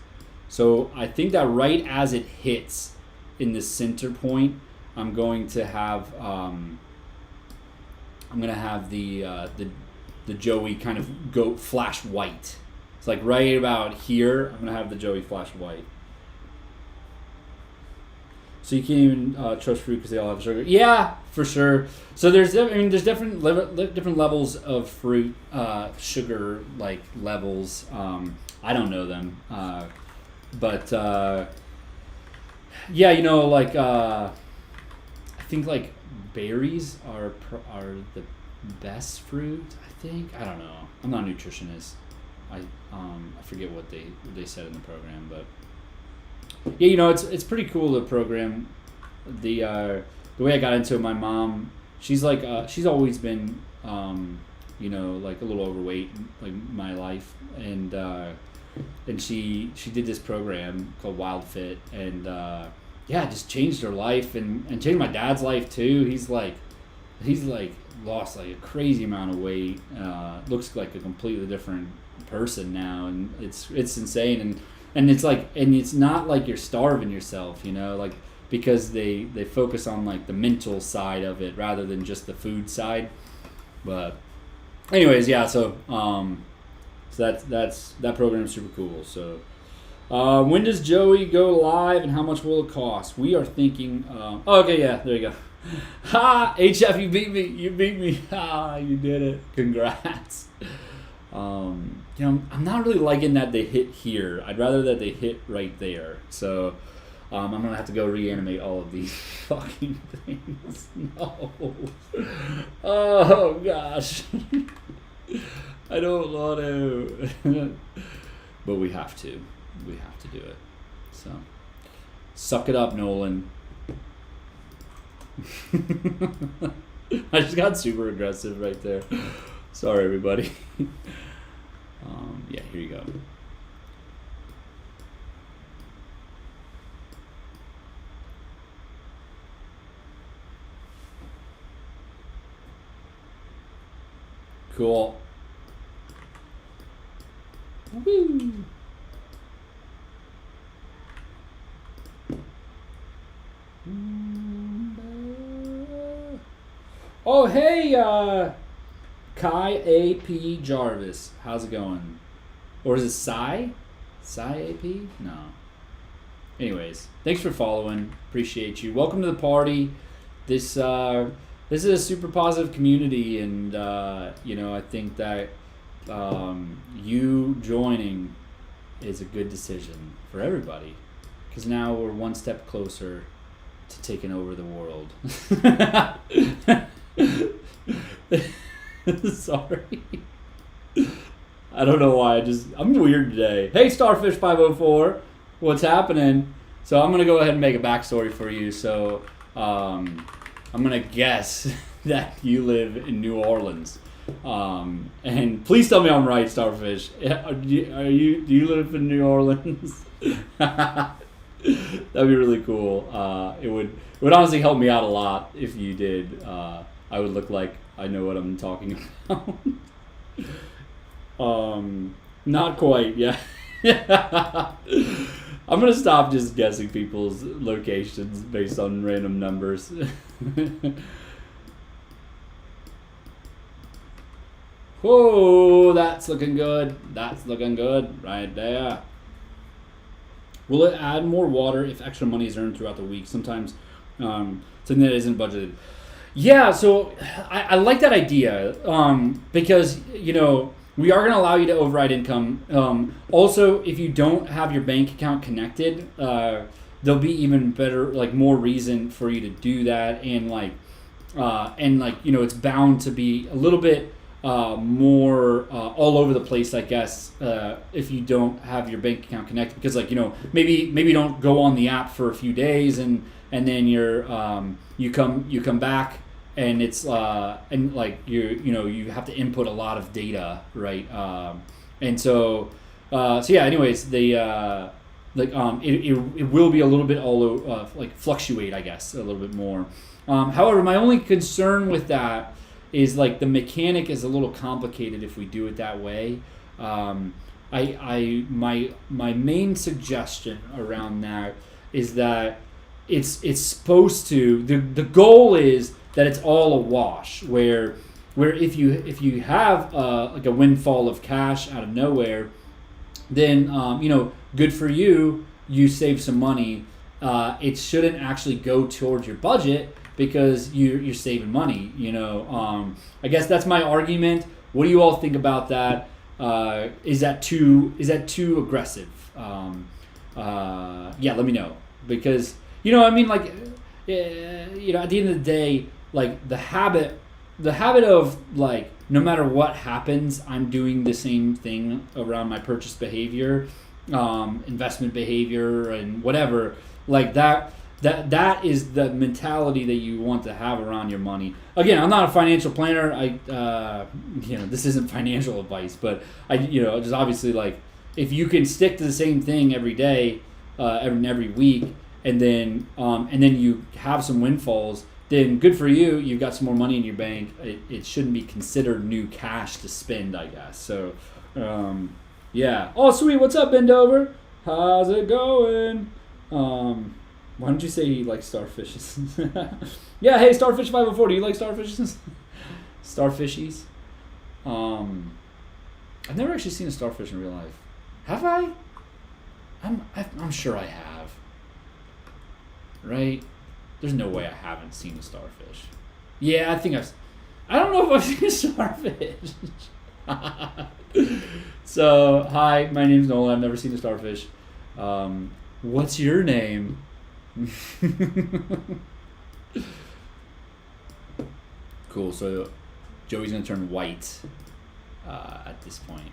So I think that right as it hits in the center point, I'm going to have the Joey kind of go flash white. It's like right about here, I'm gonna have the Joey flash white. So you can't even trust fruit because they all have sugar. Yeah, for sure. So there's different different levels of fruit sugar like levels. I don't know them, but yeah, like I think like berries are the best fruit. I think I don't know. I'm not a nutritionist. I forget what they said in the program, but yeah, it's pretty cool, the program. The way I got into it, my mom, she's like she's always been like a little overweight like my life, and she did this program called Wild Fit, and yeah, it just changed her life and changed my dad's life too. He's like lost like a crazy amount of weight. Looks like a completely different person now, and it's insane. And it's like, and it's not like you're starving yourself, like, because they focus on like the mental side of it rather than just the food side. But anyways, yeah, so that program is super cool. So when does Joey go live and how much will it cost? We are thinking okay, yeah, there you go. Ha, HF, you beat me. Ha, you did it, congrats. I'm not really liking that they hit here. I'd rather that they hit right there. So I'm gonna have to go reanimate all of these fucking things. No. Oh gosh. I don't want to. But we have to. We have to do it. So suck it up, Nolan. I just got super aggressive right there. Sorry, everybody. Yeah, here you go. Cool. Woo. Oh, hey, Kai AP Jarvis. How's it going? Or is it Psy? Psy AP? No. Anyways, thanks for following. Appreciate you. Welcome to the party. This is a super positive community, and I think that you joining is a good decision for everybody, because now we're one step closer to taking over the world. Sorry. I don't know why. I'm weird today. Hey, Starfish504, what's happening? So I'm gonna go ahead and make a backstory for you. So I'm gonna guess that you live in New Orleans, and please tell me I'm right, Starfish. Do you live in New Orleans? That'd be really cool. It would honestly help me out a lot if you did. I would look like I know what I'm talking about. Not quite, yeah. I'm gonna stop just guessing people's locations based on random numbers. Whoa, that's looking good. That's looking good right there. Will it add more water if extra money is earned throughout the week? Sometimes something that isn't budgeted. Yeah, so I like that idea because, we are going to allow you to override income. Also, if you don't have your bank account connected, there'll be even better, like more reason for you to do that. And it's bound to be a little bit more all over the place, I guess, if you don't have your bank account connected, because maybe don't go on the app for a few days and then you come back and it's you have to input a lot of data, right? And so yeah, anyways, it will be a little bit all over, fluctuate, I guess, a little bit more. However, my only concern with that is the mechanic is a little complicated if we do it that way. My main suggestion around that is that it's supposed to, the goal is that it's all a wash, where if you have a windfall of cash out of nowhere, then good for you, you save some money. it shouldn't actually go towards your budget because you're saving money. I guess that's my argument. What do you all think about that? Is that too aggressive? Yeah, let me know, because I mean, like, at the end of the day, like the habit of, like, no matter what happens, I'm doing the same thing around my purchase behavior, investment behavior, and whatever. Like that is the mentality that you want to have around your money. Again, I'm not a financial planner. This isn't financial advice, but just obviously, like, if you can stick to the same thing every day, every week, and then you have some windfalls, then good for you. You've got some more money in your bank. It shouldn't be considered new cash to spend, I guess. So, yeah. Oh, sweet. What's up, Bendover? How's it going? Why don't you say you like starfishes? Yeah, hey, Starfish 504. Do you like starfishes? Starfishies? I've never actually seen a starfish in real life. Have I? I'm sure I have. Right? There's no way I haven't seen a starfish. Yeah, I don't know if I've seen a starfish. So, hi, my name's Nolan. I've never seen a starfish. What's your name? Cool, so Joey's going to turn white at this point.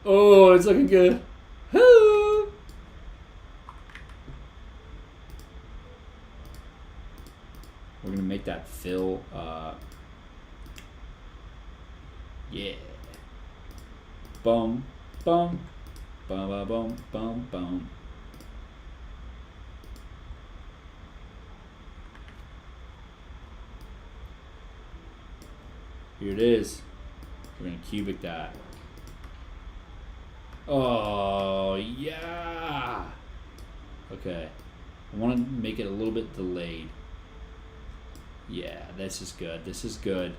Oh, it's looking good. Woo! We're going to make that fill. Yeah. Bum, bum, bum, bum, bum, bum, bum. Here it is. We're going to cubic that. Oh, yeah. Okay. I want to make it a little bit delayed. Yeah, this is good. This is good.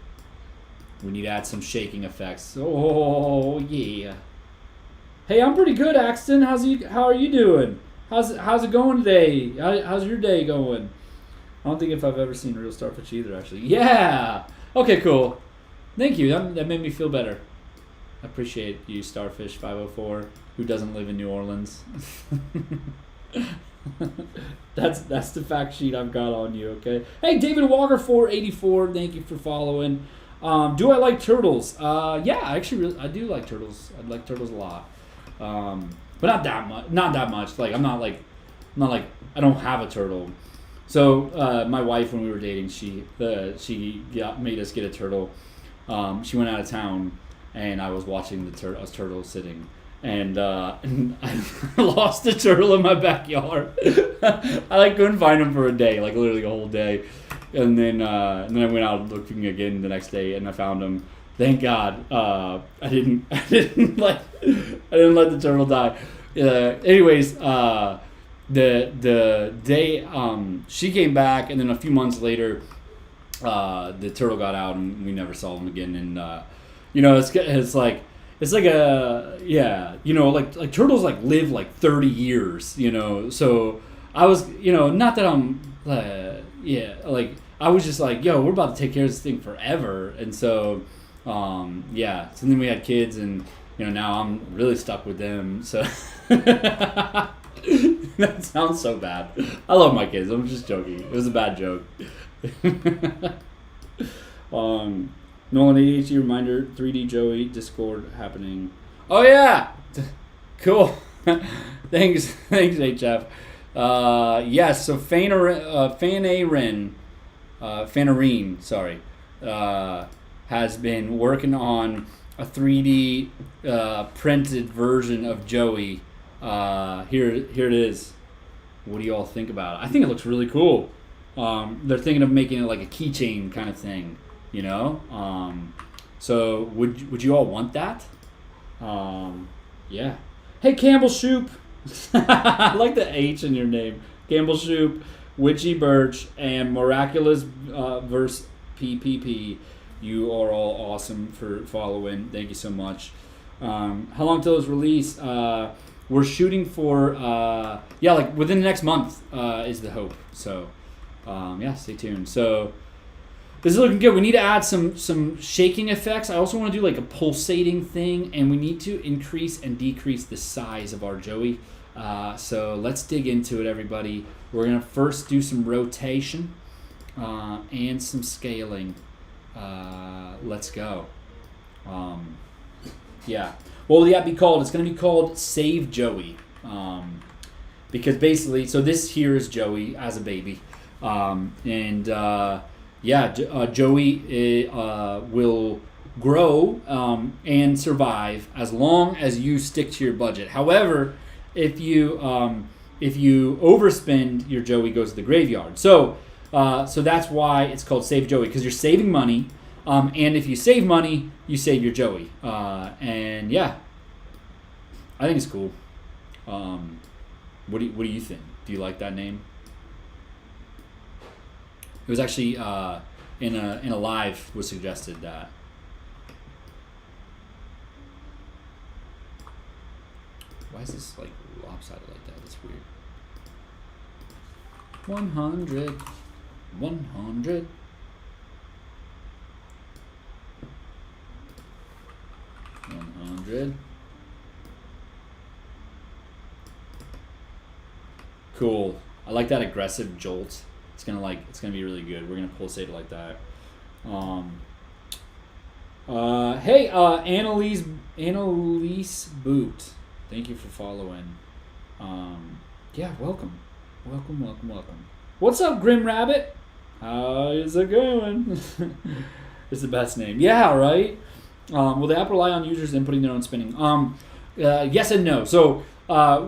We need to add some shaking effects. Oh, yeah. Hey, I'm pretty good, Axton. How are you doing? How's it going today? How's your day going? I don't think if I've ever seen a real starfish either, actually. Yeah. Okay, cool. Thank you. That made me feel better. I appreciate you, Starfish 504, who doesn't live in New Orleans. That's the fact sheet I've got on you, okay? Hey, David Walker 484, thank you for following. Do I like turtles? Yeah, I do like turtles. I like turtles a lot. But not that much. Not that much. Like I'm not like I don't have a turtle. So my wife, when we were dating, she made us get a turtle. She went out of town, and I was watching a turtle sitting, and I lost the turtle in my backyard. I couldn't find him for a day, like literally a whole day, and then I went out looking again the next day, and I found him. Thank God, I didn't let the turtle die. Anyways, the day she came back, and then a few months later, the turtle got out, and we never saw him again. And it's like a like turtles like live like 30 years. So I was not that I'm like I was just like, yo, we're about to take care of this thing forever, and so. So then we had kids, and now I'm really stuck with them. So that sounds so bad. I love my kids. I'm just joking. It was a bad joke. Nolan ADHD reminder: 3D Joey Discord happening. Oh yeah, cool. Thanks HF. Yes. So Fanarine, sorry. Has been working on a 3D printed version of Joey. Here it is. What do you all think about it? I think it looks really cool. They're thinking of making it like a keychain kind of thing, So would you all want that? Yeah. Hey, Campbell Shoop. I like the H in your name. Campbell Shoop, Witchy Birch, and Miraculous verse PPP. You are all awesome for following. Thank you so much. How long till it's released? we're shooting for yeah, like within the next month is the hope. So yeah, stay tuned. So this is looking good. We need to add some shaking effects. I also want to do like a pulsating thing, and we need to increase and decrease the size of our Joey. So let's dig into it, everybody. We're gonna first do some rotation and some scaling. Let's go. Yeah. What will the app be called? It's going to be called Save Joey. Because basically, so this here is Joey as a baby. Joey will grow and survive as long as you stick to your budget. However, if you overspend, your Joey goes to the graveyard. So that's why it's called Save Joey, because you're saving money. And if you save money, you save your Joey. And yeah, I think it's cool. What do you think? Do you like that name? It was actually in a live was suggested that. Why is this like lopsided like that? That's weird. 100. 100. Cool. I like that aggressive jolt. It's gonna be really good. We're gonna pulsate it like that. Hey, Annalise Boot. Thank you for following. Yeah, welcome. What's up, Grim Rabbit? How is it going? It's the best name. Yeah, right? Will the app rely on users inputting their own spending? Yes and no. So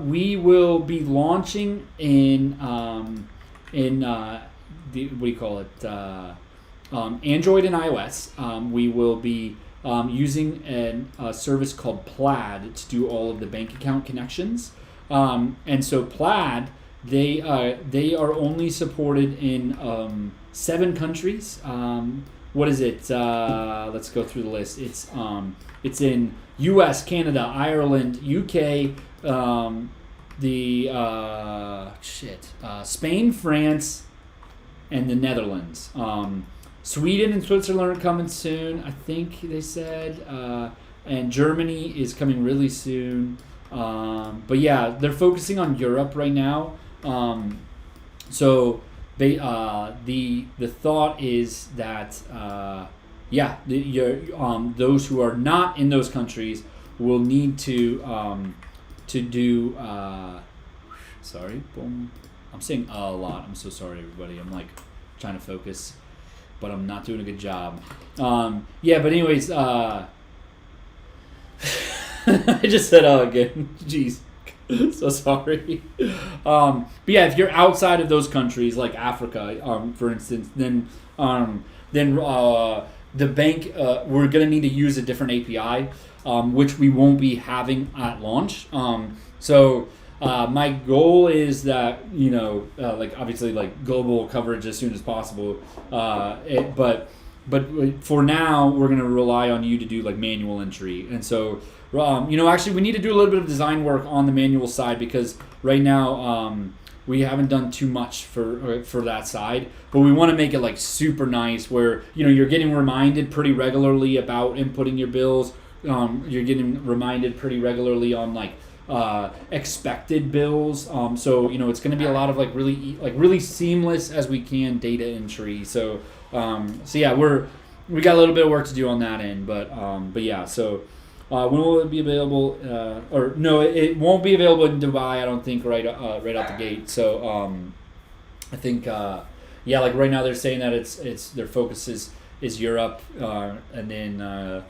we will be launching in what do you call it? Android and iOS. We will be using a service called Plaid to do all of the bank account connections. And so Plaid, they are only supported in 7 countries. What is it? Let's go through the list. It's in U.S., Canada, Ireland, UK, Spain, France, and the Netherlands. Sweden and Switzerland are coming soon, I think they said, and Germany is coming really soon. But yeah, they're focusing on Europe right now. So they the thought is that those who are not in those countries will need to do boom. I'm saying a lot. I'm so sorry, everybody. I'm like trying to focus, but I'm not doing a good job. But anyways, I just said again. Jeez. So sorry. But yeah, if you're outside of those countries, like Africa, for instance, then the bank, we're going to need to use a different API, which we won't be having at launch. So my goal is that, obviously like global coverage as soon as possible. But for now, we're going to rely on you to do like manual entry. And so, actually we need to do a little bit of design work on the manual side, because right now we haven't done too much for that side, but we want to make it like super nice where, you're getting reminded pretty regularly about inputting your bills. You're getting reminded pretty regularly on like expected bills. So it's going to be a lot of like really seamless as we can data entry. So yeah, we got a little bit of work to do on that end, but yeah. So when will it be available? Or no, it won't be available in Dubai, I don't think, right out the gate. So I think like right now they're saying that it's their focus is Europe, and then.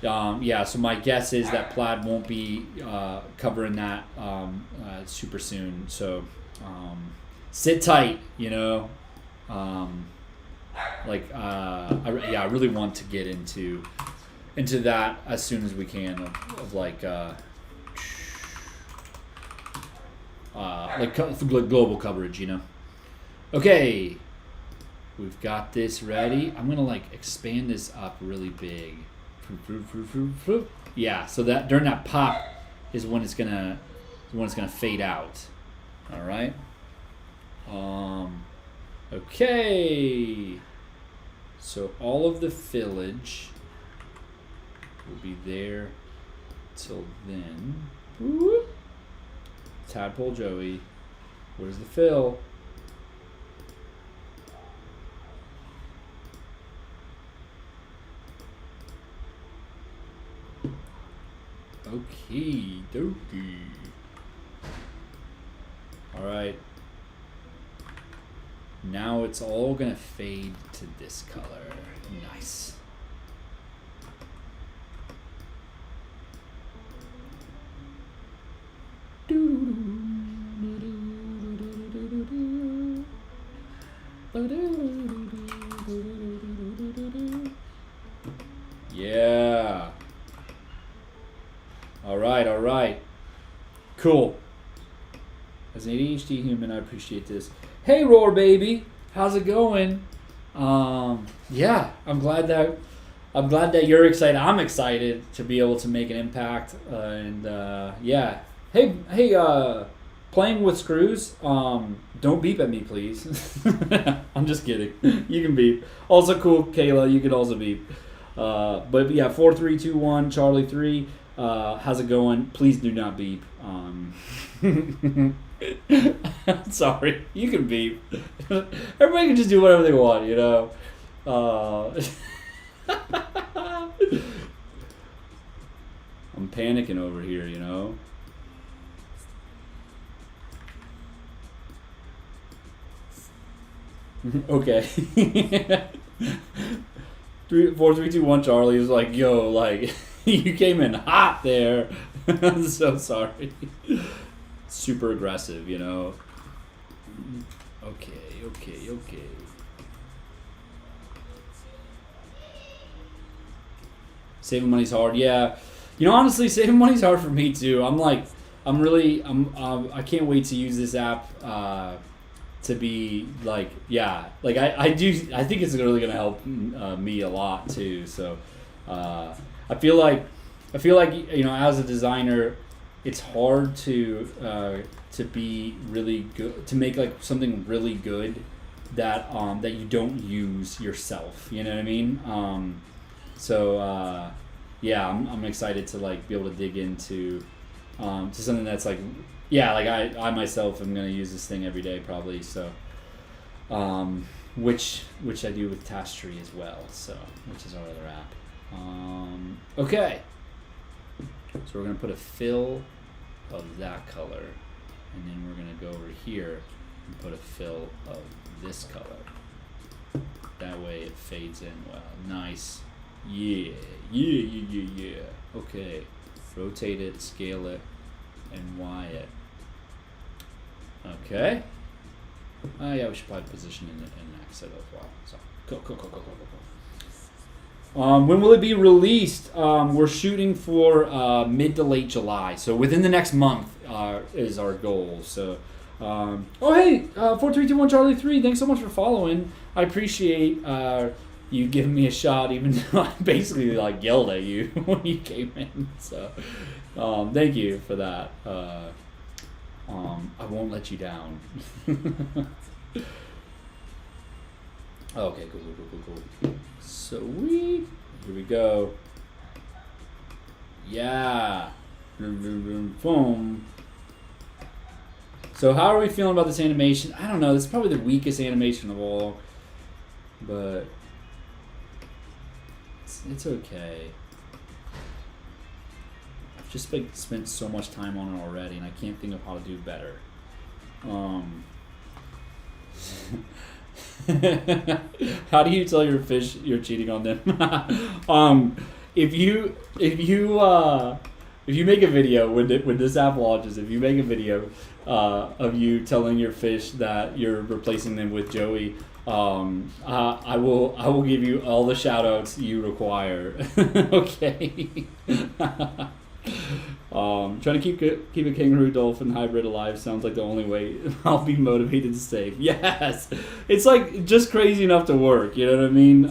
So my guess is that Plaid won't be covering that super soon. So sit tight, I really want to get into that as soon as we can of global coverage, Okay, we've got this ready. I'm gonna expand this up really big. Yeah, so that during that pop is when it's gonna is when it's gonna fade out. All right. Okay. So all of the fillage will be there till then. Woo. Tadpole Joey, where's the fill? Okie dokie. Alright. Now it's all gonna fade to this color. Nice. Yeah. All right. Cool. As an ADHD human, I appreciate this. Hey, Roar Baby, how's it going? Yeah, I'm glad that you're excited. I'm excited to be able to make an impact. Yeah. Hey, playing with screws. Don't beep at me, please. I'm just kidding. You can beep. Also cool, Kayla. You could also beep. But yeah, 4, 3, 2, 1, Charlie 3. How's it going? Please do not beep. Sorry, you can beep. Everybody can just do whatever they want, you know. I'm panicking over here, you know. Okay. 4, 3, 2, 1. Charlie is like, yo, like you came in hot there. I'm so sorry. Super aggressive, you know. Okay. Saving money's hard, yeah. You know, honestly, saving money's hard for me too. I can't wait to use this app to be like, yeah, like I think it's really gonna help me a lot too. So I feel like you know, as a designer, it's hard to be really good, to make like something really good that that you don't use yourself. You know what I mean? Yeah, I'm excited to like be able to dig into to something that's like, yeah, like I myself am gonna use this thing every day probably. So which I do with Task Tree as well. So which is our other app. Okay. So we're going to put a fill of that color, and then we're going to go over here and put a fill of this color. That way it fades in well. Nice. Yeah. Okay. Rotate it, scale it, and Y it. Okay. Yeah, we should probably position in next set as well. So, cool. When will it be released? We're shooting for mid to late July, so within the next month is our goal. So, oh hey, 4321 Charlie 3, thanks so much for following. I appreciate you giving me a shot, even though I basically like yelled at you when you came in. So, thank you for that. I won't let you down. Okay, cool. Sweet. Here we go. Yeah. Boom. So how are we feeling about this animation? I don't know. This is probably the weakest animation of all. But it's okay. I've just spent so much time on it already, and I can't think of how to do better. How do you tell your fish you're cheating on them? If you make a video when this app launches, if you make a video of you telling your fish that you're replacing them with Joey, I will give you all the shout outs you require. Okay. Trying to keep a kangaroo dolphin hybrid alive sounds like the only way I'll be motivated to save. Yes, it's like just crazy enough to work. You know what I mean?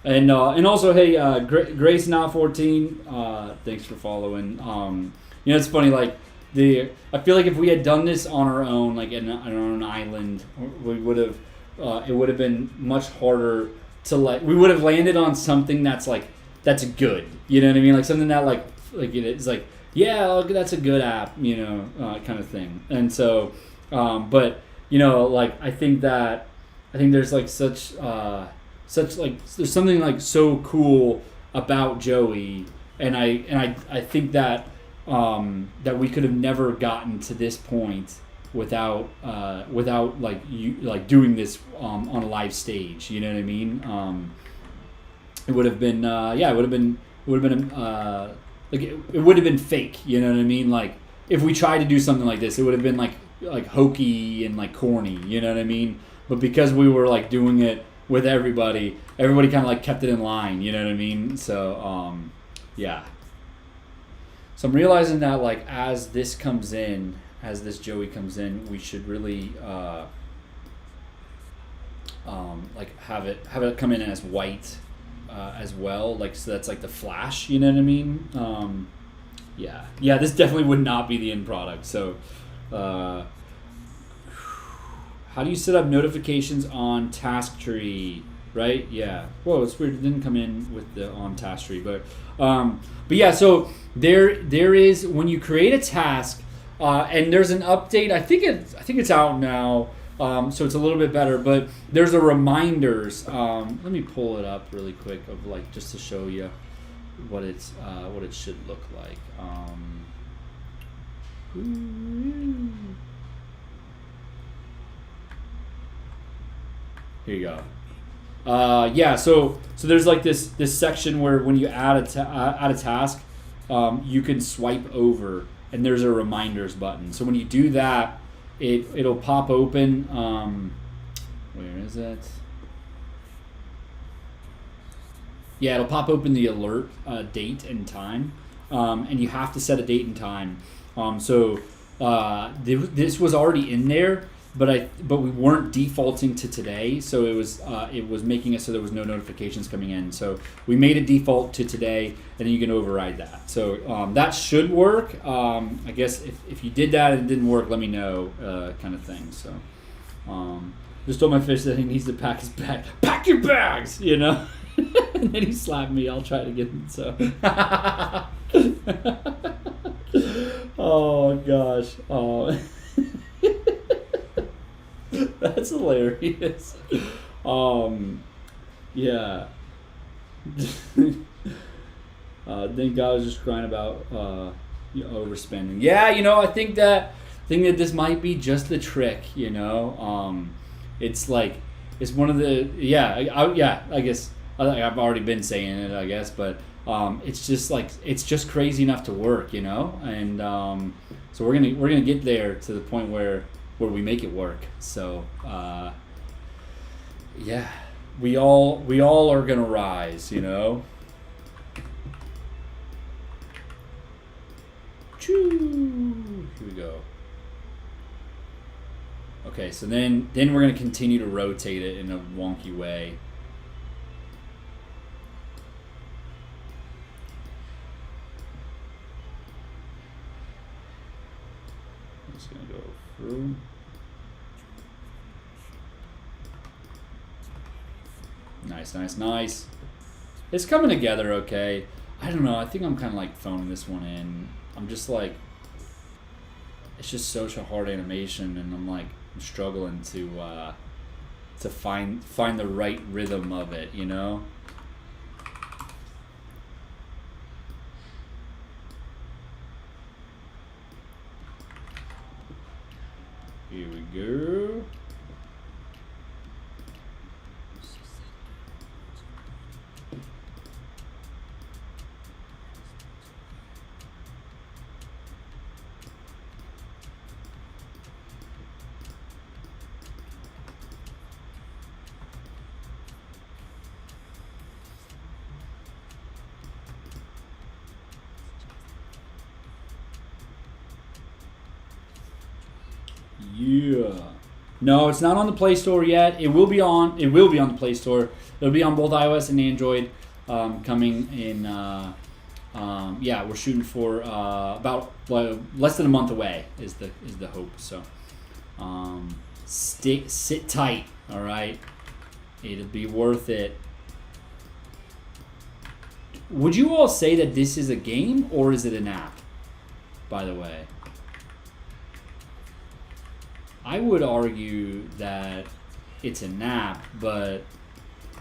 And also, hey, Grace Now 14, thanks for following. You know, it's funny. Like I feel like if we had done this on our own, like on our own island, we would have. It would have been much harder to like. We would have landed on something that's good. You know what I mean? Like something that it's like, yeah, that's a good app. You know, kind of thing. And so, but you know, like I think there's like such like there's something like so cool about Joey, and I think that that we could have never gotten to this point without like you like doing this on a live stage. You know what I mean? It would have been it would have been like it would have been fake. You know what I mean? Like if we tried to do something like this, it would have been like hokey and like corny. You know what I mean? But because we were like doing it with everybody kind of like kept it in line. You know what I mean? So yeah. So I'm realizing that like as this Joey comes in, we should really like have it come in as white as well, like so that's like the flash. You know what I mean? Yeah. This definitely would not be the end product. So, how do you set up notifications on task tree? Right? Yeah. Whoa, it's weird. It didn't come in with the on task tree, but yeah. So there is when you create a task, and there's an update. I think it's out now. So it's a little bit better, but there's a reminders. Let me pull it up really quick of like just to show you what it should look like. Here you go. Yeah, so there's like this section where when you add a task, you can swipe over, and there's a reminders button. So when you do that, it'll pop open. Where is it? Yeah, it'll pop open the alert date and time, and you have to set a date and time. This was already in there. But we weren't defaulting to today, so it was making it so there was no notifications coming in. So we made a default to today, and then you can override that. So that should work. I guess if you did that and it didn't work, let me know, kind of thing. So just told my fish that he needs to pack his bag. Pack your bags, you know. And then he slapped me. I'll try it again. So. Oh gosh. Oh. That's hilarious. Yeah. Then God was just crying about overspending. Yeah, I think that this might be just the trick. It's like it's one of the I guess I've already been saying it. I guess, but it's just crazy enough to work. And so we're gonna get there to the point where we make it work. So yeah, we all are gonna rise, Choo. Here we go. Okay, so then we're gonna continue to rotate it in a wonky way. I'm just gonna go through. Nice. It's coming together okay. I don't know. I think I'm kind of like phoning this one in. I'm just like, it's just such a hard animation, and I'm struggling to find the right rhythm of it, Here we go. Yeah. No, it's not on the Play Store yet. It will be on the Play Store. It'll be on both iOS and Android, coming in yeah, we're shooting for about less than a month away is the hope. So sit tight. All right, it'll be worth it. Would you all say that this is a game or is it an app? By the way, I would argue that it's an app, but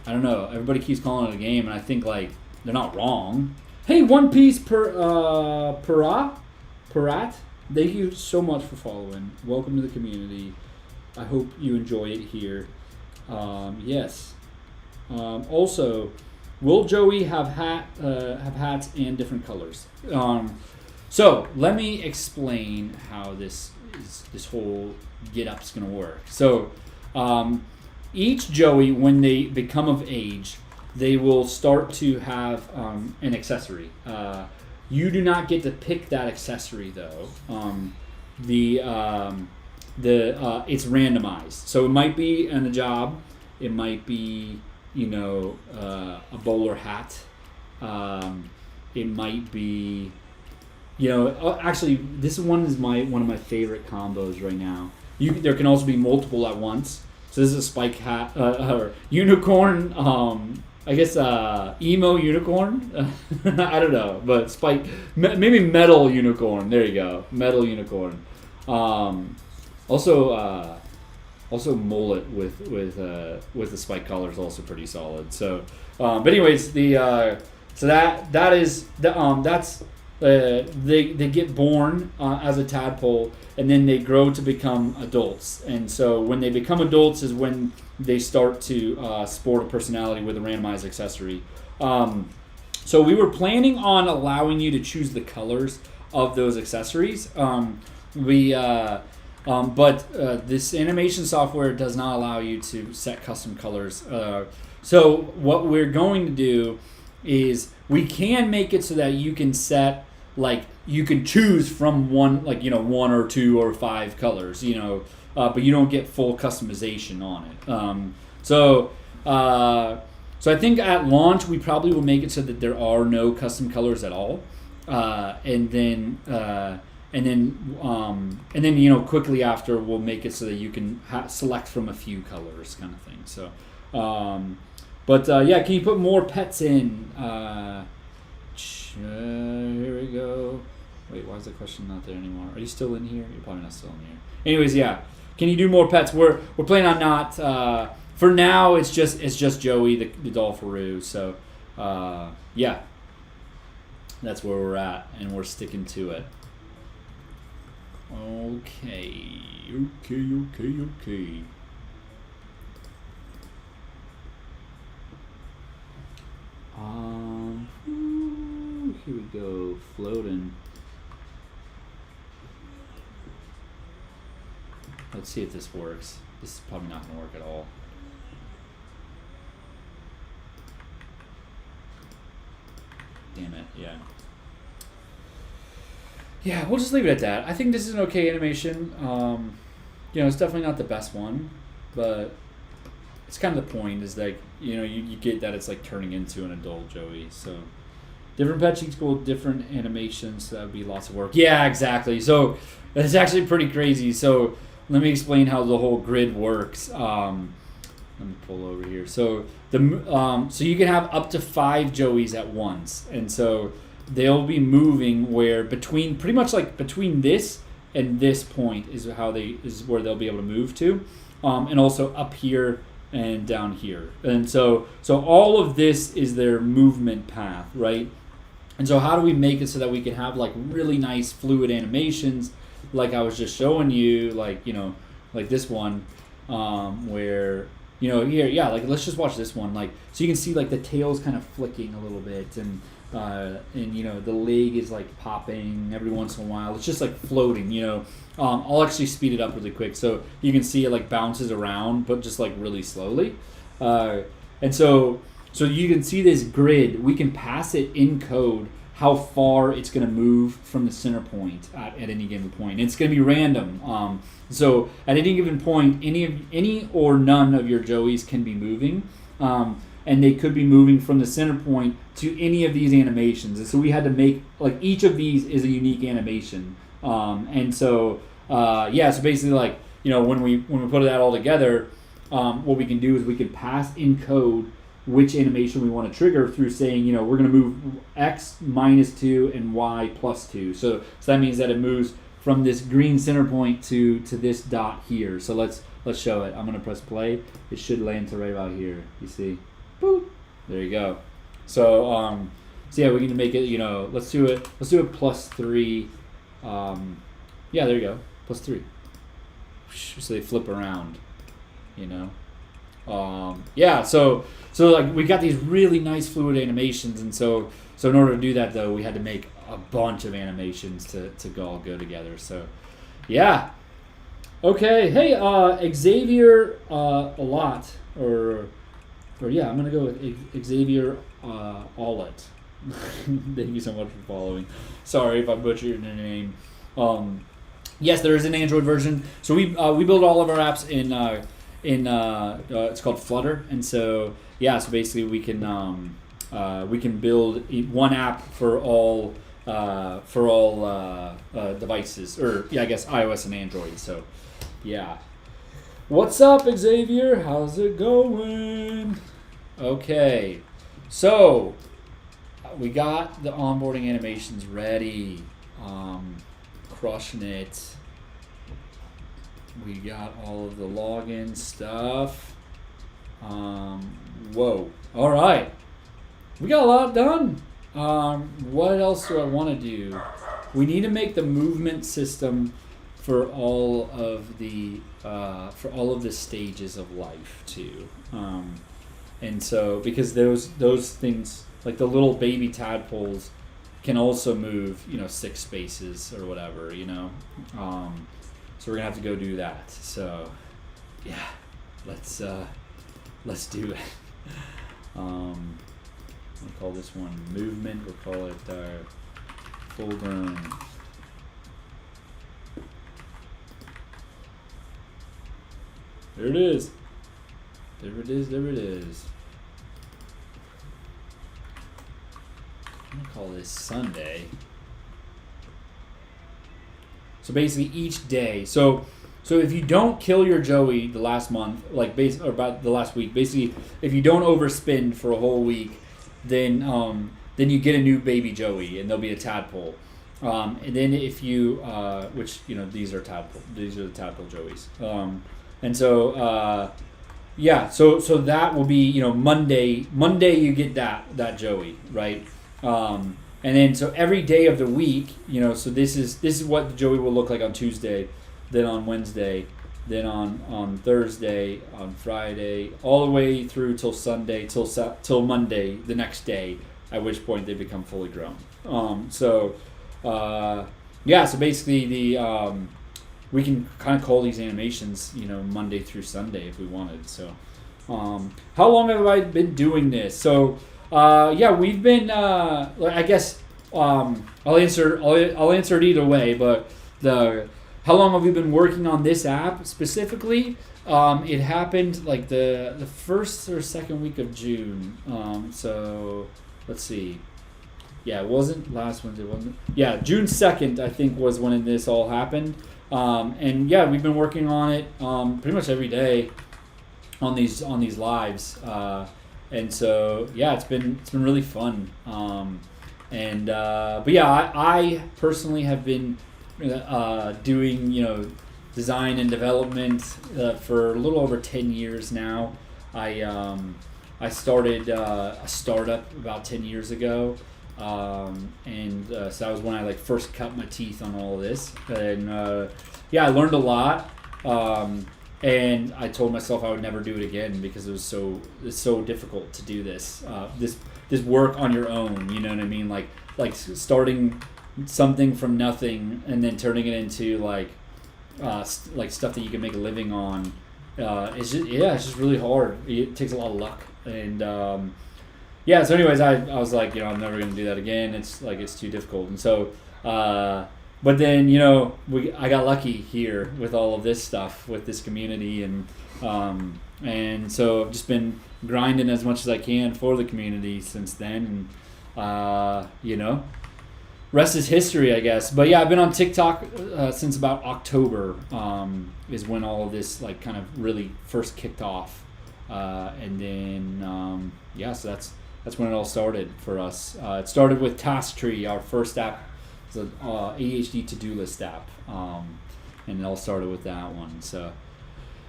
I don't know. Everybody keeps calling it a game, and I think like they're not wrong. Hey, One Piece Parat, thank you so much for following. Welcome to the community. I hope you enjoy it here. Yes. Also, will Joey have hats and different colors? So let me explain how this whole get up's gonna work. So each Joey, when they become of age, they will start to have an accessory. You do not get to pick that accessory though. It's randomized. So it might be on the job. It might be a bowler hat. It might be actually this one is one of my favorite combos right now. There can also be multiple at once. So this is a spike hat or unicorn. I guess emo unicorn. I don't know, but spike maybe metal unicorn. There you go, metal unicorn. Also mullet with the spike collar is also pretty solid. So, but anyways, so that is that's they get born as a tadpole, and then they grow to become adults. And so when they become adults is when they start to sport a personality with a randomized accessory. So we were planning on allowing you to choose the colors of those accessories. But this animation software does not allow you to set custom colors. So what we're going to do is we can make it so that you can set, like, you can choose from one or two or five colors, but you don't get full customization on it. So I think at launch we probably will make it so that there are no custom colors at all, and then quickly after we'll make it so that you can select from a few colors, kind of thing. So, yeah, can you put more pets in? Here we go. Wait, why is the question not there anymore? Are you still in here? You're probably not still in here. Anyways, yeah. Can you do more pets? We're planning on not. For now, it's just Joey, the Dolpharoo. So, yeah. That's where we're at, and we're sticking to it. Okay. Here we go, floating. Let's see if this works. This is probably not gonna work at all. Damn it, yeah. Yeah, we'll just leave it at that. I think this is an okay animation. It's definitely not the best one, but it's kind of the point is like, you get that it's like turning into an adult Joey. So different pet sheets go with different animations. So that would be lots of work. Yeah, exactly. So that's actually pretty crazy. So let me explain how the whole grid works. Let me pull over here. So so you can have up to 5 Joeys at once, and so they'll be moving between this and this point is where they'll be able to move to, and also up here and down here. And so all of this is their movement path, right? And so how do we make it so that we can have like really nice fluid animations, like I was just showing you, like this one, where here, yeah, like let's just watch this one, like so you can see like the tail's kind of flicking a little bit, and the leg is like popping every once in a while. It's just like floating, I'll actually speed it up really quick so you can see it like bounces around, but just like really slowly. And so you can see this grid. We can pass it in code how far it's going to move from the center point at any given point. It's going to be random. So at any given point, any or none of your Joeys can be moving. And they could be moving from the center point to any of these animations. And so we had to make, like, each of these is a unique animation. And so, so basically, like, when we put that all together, what we can do is we can pass in code which animation we want to trigger through saying, we're going to move X -2 and Y +2. So that means that it moves from this green center point to this dot here. So let's show it. I'm going to press play. It should land to right about here. You see? Boop. There you go. So yeah, we can make it, let's do it +3. Yeah, there you go. +3. So they flip around, yeah, so like we got these really nice fluid animations, and so in order to do that though, we had to make a bunch of animations to all go together. So yeah. Okay, hey, Xavier a lot, or yeah, I'm gonna go with Xavier Allett. Thank you so much for following. Sorry if I butchered your name. Yes, there is an Android version. So we build all of our apps in it's called Flutter, and so yeah, so basically we can build one app for all devices, or yeah, I guess iOS and Android. So yeah. What's up, Xavier? How's it going? Okay, so we got the onboarding animations ready. Crushing it. We got all of the login stuff. Whoa. All right. We got a lot done. What else do I want to do? We need to make the movement system for all of the stages of life too. And so because those things, like the little baby tadpoles, can also move 6 spaces or whatever, so we're gonna have to go do that. So yeah, let's do it. We'll call this one movement. We'll call it full grown. There it is. There it is. I'm gonna call this Sunday. So basically each day. So if you don't kill your Joey the last month, or about the last week, basically if you don't overspend for a whole week, then you get a new baby Joey, and there'll be a tadpole. And then if you which these are the tadpole Joeys. And so yeah, so that will be Monday you get that Joey, right? And then so every day of the week, so this is what the Joey will look like on Tuesday, then on Wednesday, then on Thursday, on Friday, all the way through till Sunday, till Monday the next day, at which point they become fully grown. Yeah, so basically we can kind of call these animations, Monday through Sunday if we wanted. So how long have I been doing this? So yeah, we've been. I guess I'll answer it either way. But how long have we been working on this app specifically? It happened like the first or second week of June. So let's see. Yeah, it wasn't last Wednesday, wasn't it? Yeah, June 2nd I think was when this all happened. And yeah, we've been working on it pretty much every day on these lives. And so yeah, it's been really fun. But yeah, I personally have been doing design and development for a little over 10 years now. I started a startup about 10 years ago, and so that was when I first cut my teeth on all of this. And yeah, I learned a lot. And I told myself I would never do it again because it's so difficult to do this work on your own. You know what I mean? Like starting something from nothing and then turning it into like stuff that you can make a living on. It's just really hard. It takes a lot of luck. And yeah. So anyways, I was like, I'm never gonna do that again. It's too difficult. And so. But then I got lucky here with all of this stuff with this community, and so I've just been grinding as much as I can for the community since then. And, rest is history, I guess. But yeah, I've been on TikTok since about October is when all of this like kind of really first kicked off. And then, so that's when it all started for us. It started with Task Tree, our first app. It's an ADHD to-do list app. And it all started with that one. So,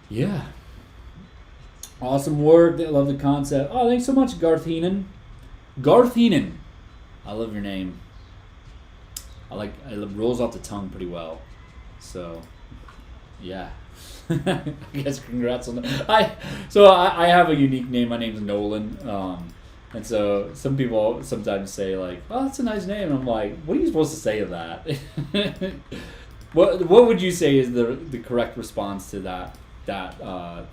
yeah. Awesome work. I love the concept. Oh, thanks so much, Garth Heenan. Garth Heenan. I love your name. It rolls off the tongue pretty well. So, yeah. I guess congrats on that. I have a unique name. My name's Nolan. And so some people sometimes say like, "Oh, that's a nice name." And I'm like, "What are you supposed to say to that?" What would you say is the correct response to that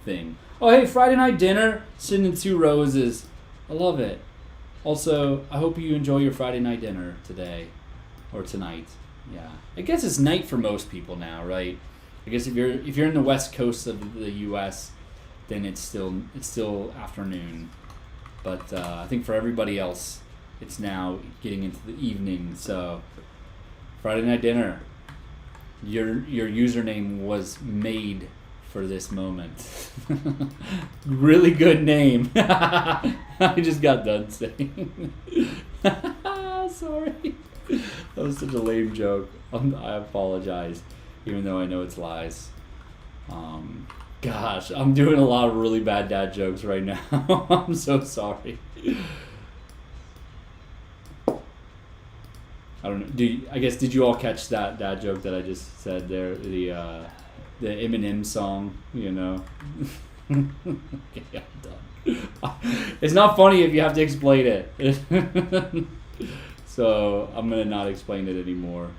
thing? Oh, hey, Friday night dinner, sitting in 2 roses. I love it. Also, I hope you enjoy your Friday night dinner today or tonight. Yeah, I guess it's night for most people now, right? I guess if you're in the west coast of the U.S., then it's still afternoon. But I think for everybody else, it's now getting into the evening. So Friday night dinner. Your username was made for this moment. Really good name. I just got done saying. Sorry. That was such a lame joke. I apologize, even though I know it's lies. Gosh, I'm doing a lot of really bad dad jokes right now. I'm so sorry. I don't know. Did you all catch that dad joke that I just said there? The Eminem song, Okay, I'm done. It's not funny if you have to explain it. So I'm gonna not explain it anymore.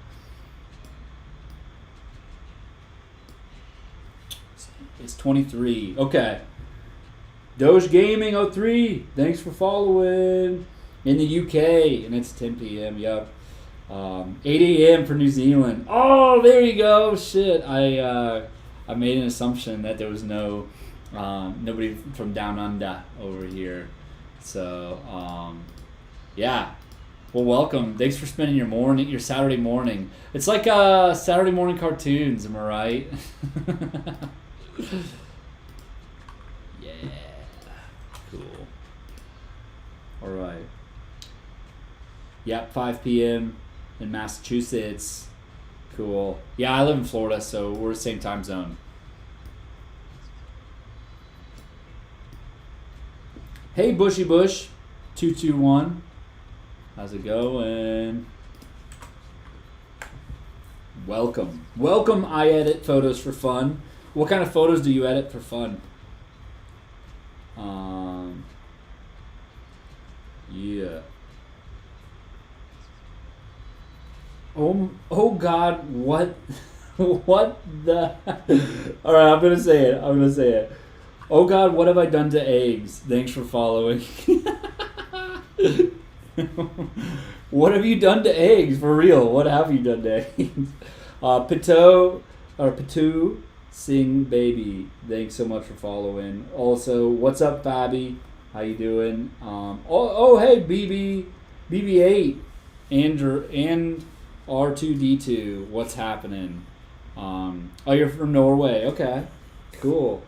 It's 23. Okay. Doge Gaming 03. Thanks for following. In the UK, and it's 10 p.m. Yep. 8 a.m. for New Zealand. Oh, there you go. Shit. I made an assumption that there was nobody from down under over here. So, yeah. Well, welcome. Thanks for spending your Saturday morning. It's like Saturday morning cartoons, am I right? Yeah. Cool. All right. Yep, 5 p.m. in Massachusetts. Cool. Yeah, I live in Florida, so we're the same time zone. Hey, Bushy Bush 221. How's it going? Welcome. Welcome, I edit photos for fun. What kind of photos do you edit for fun? Yeah. Oh God, what the? All right, I'm gonna say it. Oh God, what have I done to eggs? Thanks for following. What have you done to eggs? For real, what have you done to eggs? Pitu Sing Baby, thanks so much for following. Also, what's up, Fabi? How you doing? Hey, BB8, Andrew, and R2D2, what's happening? You're from Norway. Okay, cool.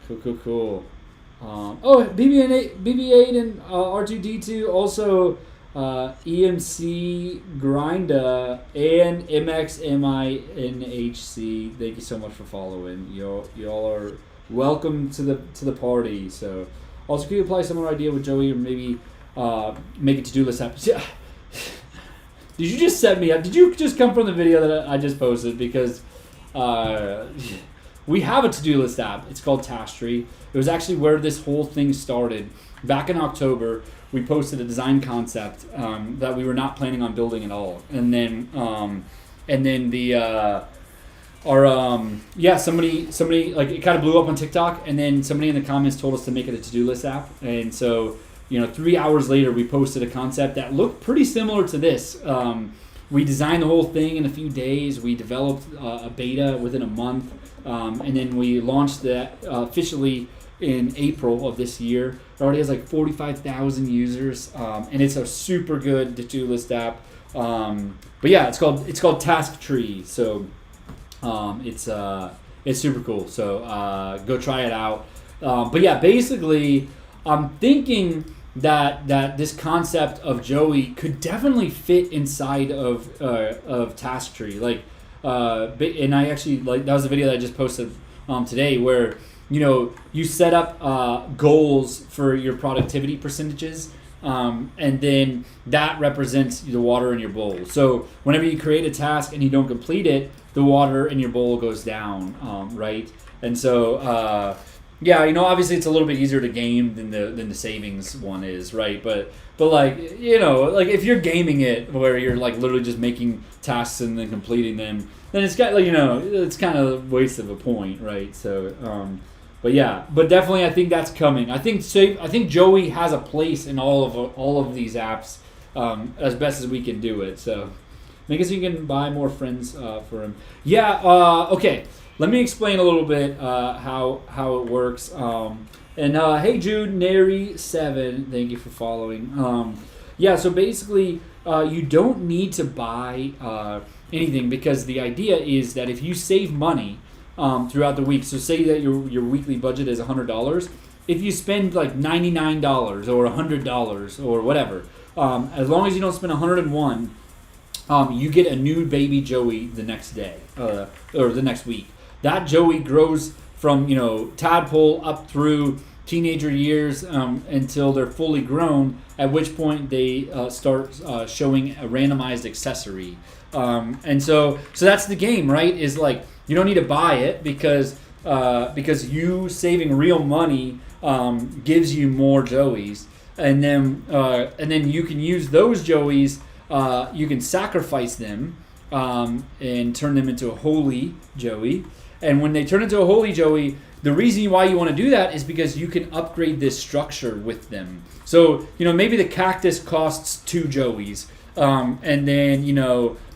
BB8 and R2D2, also EMC Grinda and MXMINHC. Thank you so much for following. Y'all are welcome to the party. So, also, can you apply similar idea with Joey, or maybe make a to-do list app? Yeah. Did you just set me up? Did you just come from the video that I just posted? Because we have a to-do list app. It's called Task Tree. It was actually where this whole thing started. Back in October, we posted a design concept that we were not planning on building at all, and then somebody like it kind of blew up on TikTok, and then somebody in the comments told us to make it a to-do list app, and so 3 hours later we posted a concept that looked pretty similar to this. We designed the whole thing in a few days. We developed a beta within a month, and then we launched that officially in April of this year. It already has like 45,000 users, and it's a super good to-do list app. But yeah, it's called Task Tree. So it's super cool. So go try it out. But yeah, basically, I'm thinking that this concept of Joey could definitely fit inside of Task Tree. Like, and I actually that was a video that I just posted today where you set up goals for your productivity percentages. And then that represents the water in your bowl. So whenever you create a task and you don't complete it, the water in your bowl goes down, right? And so, obviously it's a little bit easier to game than the savings one is, right? But like if you're gaming it where you're like literally just making tasks and then completing them, then it's got it's kind of a waste of a point, right? So. But definitely I think that's coming. I think Joey has a place in all of these apps as best as we can do it. So make it so you can buy more friends for him. Yeah. Okay. Let me explain a little bit how it works. Hey Jude Neri 7, thank you for following. So basically you don't need to buy anything because the idea is that if you save money throughout the week. So say that your weekly budget is $100. If you spend like $99 or $100 or whatever, as long as you don't spend 101, you get a new baby Joey the next day or the next week. That Joey grows from tadpole up through teenager years until they're fully grown. At which point they start showing a randomized accessory. And so that's the game, right? Is like. You don't need to buy it because you saving real money gives you more Joeys, and then you can use those Joeys. You can sacrifice them and turn them into a holy Joey. And when they turn into a holy Joey, the reason why you want to do that is because you can upgrade this structure with them. So maybe the cactus costs 2 Joeys. And then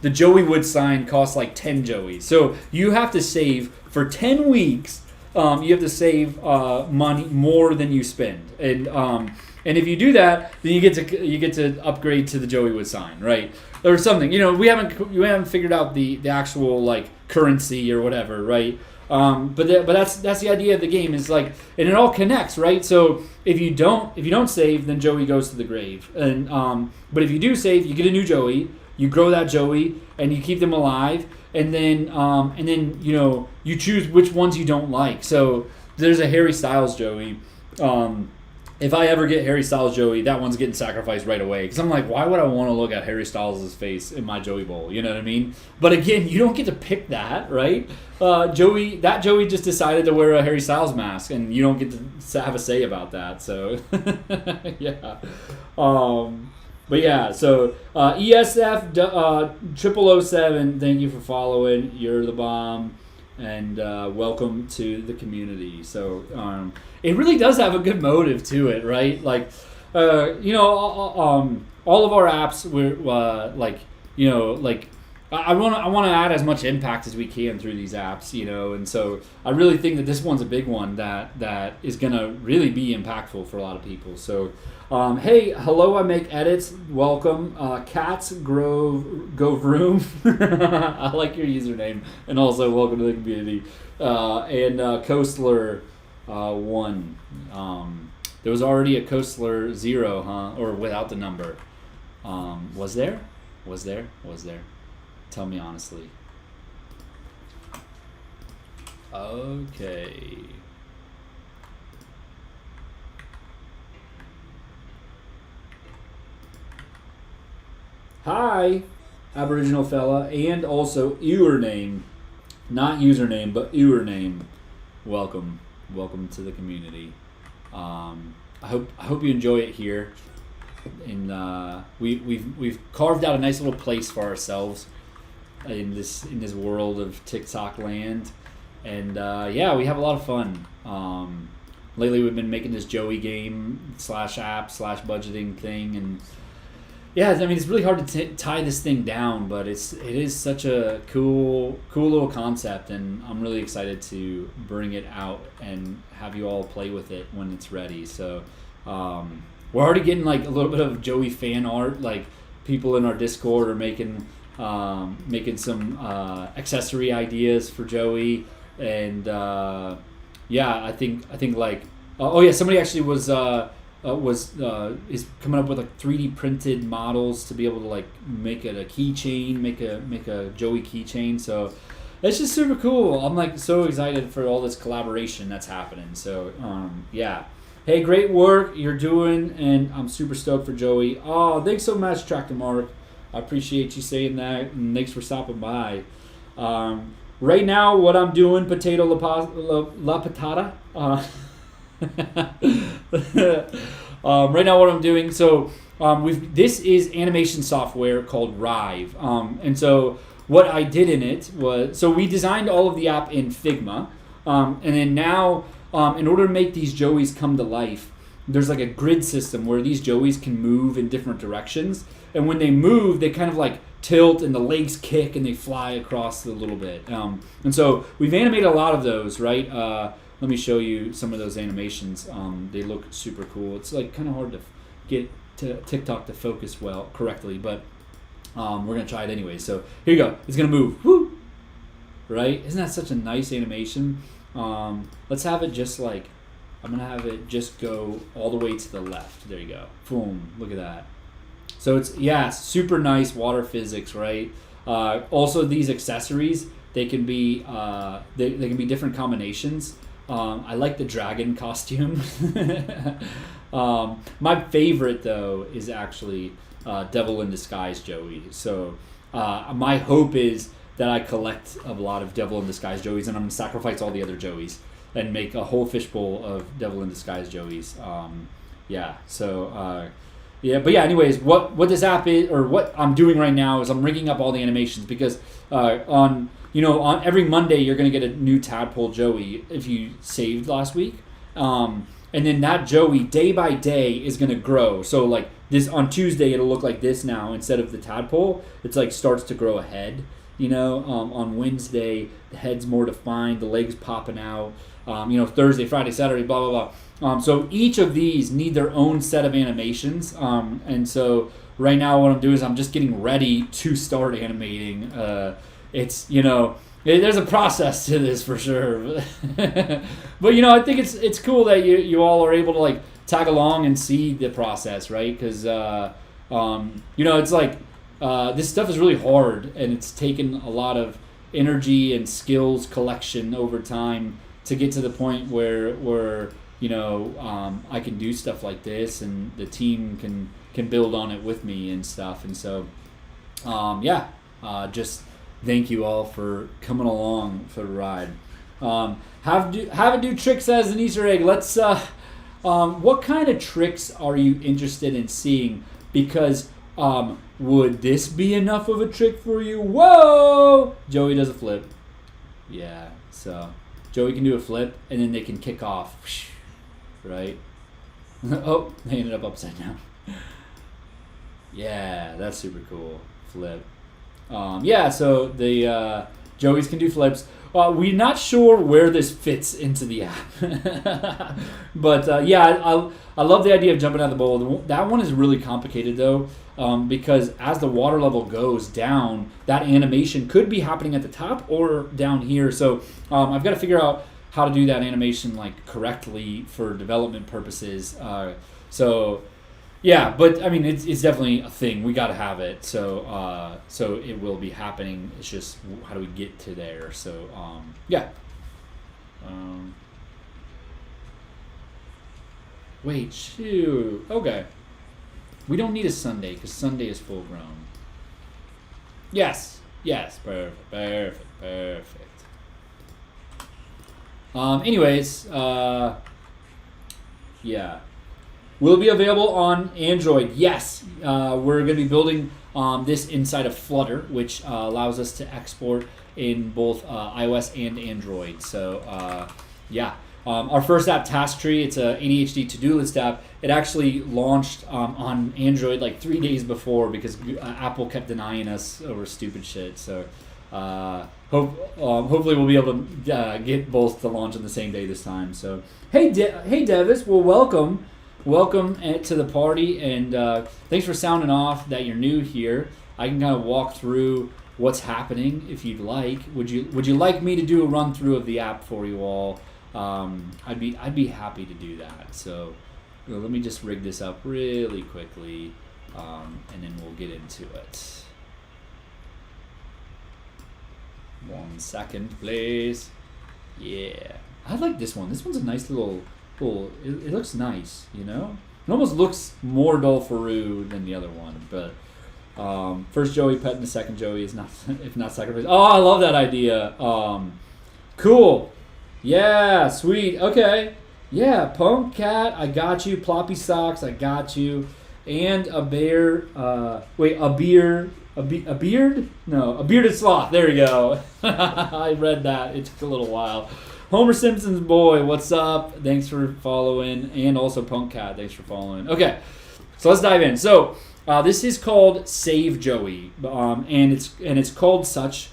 the Joey wood sign costs like 10 Joeys. So you have to save for 10 weeks. You have to save money more than you spend, and if you do that, then you get to upgrade to the Joey wood sign, right, or something. We haven't figured out the actual like currency or whatever, right? But that's the idea of the game is like, and it all connects, right? So if you don't save, then Joey goes to the grave, and but if you do save, you get a new Joey, you grow that Joey, and you keep them alive, and then you choose which ones you don't like. So there's a Harry Styles Joey. If I ever get Harry Styles Joey, that one's getting sacrificed right away. Because I'm like, why would I want to look at Harry Styles' face in my Joey bowl? You know what I mean? But again, you don't get to pick that, right? Joey just decided to wear a Harry Styles mask, and you don't get to have a say about that. So, yeah. But yeah, so ESF 0007, thank you for following. You're the bomb. And welcome to the community. So it really does have a good motive to it, right? Like, all of our apps, we're I want to add as much impact as we can through these apps, and so I really think that this one's a big one that is gonna really be impactful for a lot of people. So, hey, hello, I make edits. Welcome, Cats Grove Room. I like your username, and also welcome to the community. And Coastler 1. There was already a Coastler 0, huh? Or without the number. Was there? Was there? Tell me honestly. Okay. Hi, Aboriginal fella, and also your name, not username, but your name. Welcome to the community. I hope you enjoy it here. And we've carved out a nice little place for ourselves in this world of TikTok land, and we have a lot of fun. Lately we've been making this Joey game /app/budgeting thing, and Yeah, I mean it's really hard to tie this thing down, but it is such a cool little concept, and I'm really excited to bring it out and have you all play with it when it's ready. So we're already getting like a little bit of Joey fan art. Like people in our Discord are making some accessory ideas for Joey, and yeah, I think like oh yeah, somebody actually is coming up with like 3D printed models to be able to like make it a keychain, make a Joey keychain. So it's just super cool. I'm like so excited for all this collaboration that's happening. So yeah. Hey, great work you're doing, and I'm super stoked for Joey. Oh, thanks so much, Tractor Mark. I appreciate you saying that, and thanks for stopping by. Right now, what I'm doing, potato la patata. Right now, what I'm doing, so this is animation software called Rive, and so what I did in it was, so we designed all of the app in Figma, and then now, in order to make these Joeys come to life, there's like a grid system where these Joeys can move in different directions, and when they move, they kind of like tilt and the legs kick and they fly across a little bit, and so we've animated a lot of those, right? Let me show you some of those animations. They look super cool. It's like kind of hard to get to TikTok to focus correctly, but we're gonna try it anyway. So here you go. It's gonna move. Woo! Right? Isn't that such a nice animation? Let's have it just like, I'm gonna have it just go all the way to the left. There you go. Boom! Look at that. So it's super nice water physics, right? Also, these accessories, they can be they can be different combinations. I like the dragon costume. My favorite, though, is actually Devil in Disguise Joey. So my hope is that I collect a lot of Devil in Disguise Joeys, and I'm going to sacrifice all the other Joeys and make a whole fishbowl of Devil in Disguise Joeys. But yeah, anyways, what this app is, or what I'm doing right now, is I'm rigging up all the animations, because on every Monday you're going to get a new Tadpole Joey if you saved last week. And then that Joey, day by day, is going to grow. So like this, on Tuesday, it'll look like this now. Instead of the tadpole, it's like starts to grow a head. On Wednesday, the head's more defined, the legs popping out. Thursday, Friday, Saturday, blah, blah, blah. So each of these need their own set of animations. And so right now what I'm doing is I'm just getting ready to start animating. There's a process to this for sure. But, I think it's cool that you all are able to like tag along and see the process, right? Because, it's like this stuff is really hard, and it's taken a lot of energy and skills collection over time to get to the point where I can do stuff like this, and the team can build on it with me and stuff. And so, just thank you all for coming along for the ride. Have it do tricks as an Easter egg. Let's. What kind of tricks are you interested in seeing? Because would this be enough of a trick for you? Whoa! Joey does a flip. Yeah. So Joey can do a flip, and then they can kick off. Right? Oh, they ended up upside down. Yeah, that's super cool. Flip. So the Joeys can do flips. We're not sure where this fits into the app. But I love the idea of jumping out of the bowl. That one is really complicated, though, because as the water level goes down, that animation could be happening at the top or down here. So I've got to figure out how to do that animation like correctly for development purposes. Yeah, but I mean, it's definitely a thing. We got to have it, so it will be happening. It's just how do we get to there? So wait, shoot. Okay, we don't need a Sunday because Sunday is full grown. Yes, perfect. Anyways, yeah. Will it be available on Android? Yes. We're going to be building this inside of Flutter, which allows us to export in both iOS and Android. So, our first app, Task Tree, it's a ADHD to-do list app. It actually launched on Android like 3 days before because Apple kept denying us over stupid shit. So hopefully we'll be able to get both to launch on the same day this time. So hey Devis, well welcome to the party, and thanks for sounding off that you're new here. I can kind of walk through what's happening if you'd like. Would you like me to do a run through of the app for you all? I'd be happy to do that. So let me just rig this up really quickly, and then we'll get into it. 1 second, please. Yeah, I like this one. This one's a nice little. It looks nice, you know. It almost looks more Dolfaroo than the other one, but. First Joey pet and the second Joey is not, if not sacrifice. Oh, I love that idea. Cool. Yeah, sweet. Okay. Yeah, Punk Cat, I got you. Ploppy Socks, I got you. And a bear. A beard? No, a bearded sloth. There you go. I read that. It took a little while. Homer Simpson's boy, what's up? Thanks for following. And also Punk Cat, thanks for following. Okay, so let's dive in. So. This is called Save Joey, and it's called such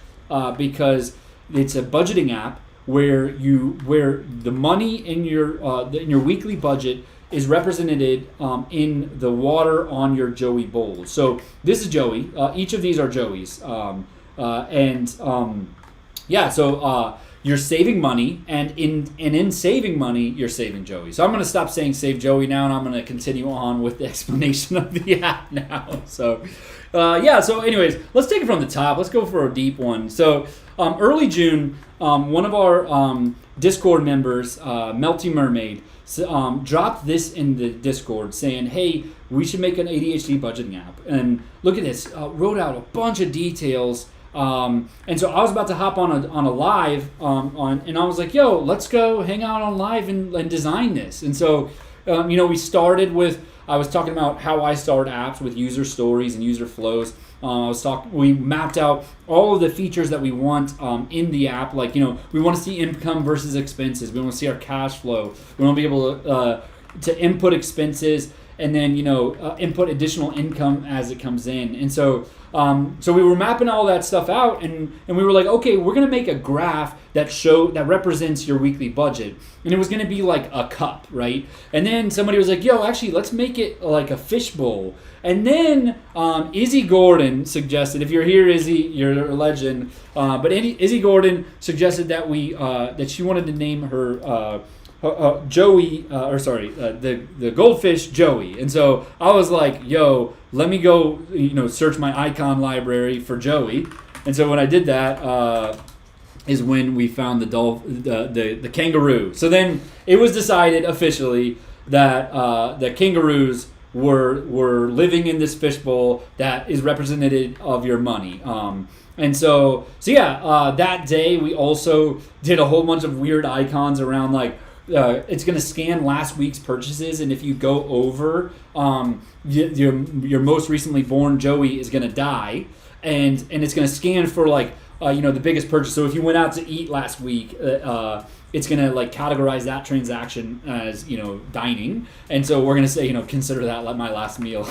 because it's a budgeting app where the money in your weekly budget is represented in the water on your Joey bowls. So this is Joey. Each of these are Joeys, So you're saving money, and in saving money, you're saving Joey. So I'm going to stop saying save Joey now, and I'm going to continue on with the explanation of the app now. So, So anyways, let's take it from the top. Let's go for a deep one. So early June, one of our Discord members, Melty Mermaid, dropped this in the Discord saying, hey, we should make an ADHD budgeting app. And look at this. Wrote out a bunch of details. And so I was about to hop on a live and I was like, yo, let's go hang out on live and design this. And so, we started with, I was talking about how I start apps with user stories and user flows. We mapped out all of the features that we want in the app. Like, we want to see income versus expenses. We want to see our cash flow. We want to be able to input expenses and then, input additional income as it comes in. And so we were mapping all that stuff out, and we were like, okay, we're gonna make a graph that represents your weekly budget, and it was gonna be like a cup, right? And then somebody was like, yo, actually, let's make it like a fishbowl. And then Izzy Gordon suggested, if you're here, Izzy, you're a legend. But Izzy Gordon suggested that that she wanted to name her. Joey, the goldfish Joey. And so I was like, yo, let me go, search my icon library for Joey. And so when I did that, is when we found the kangaroo. So then it was decided officially that the kangaroos were living in this fishbowl that is representative of your money. And so that day we also did a whole bunch of weird icons around like, it's going to scan last week's purchases, and if you go over, your most recently born Joey is going to die, and it's going to scan for like the biggest purchase. So if you went out to eat last week, it's going to like categorize that transaction as dining, and so we're going to say consider that like my last meal.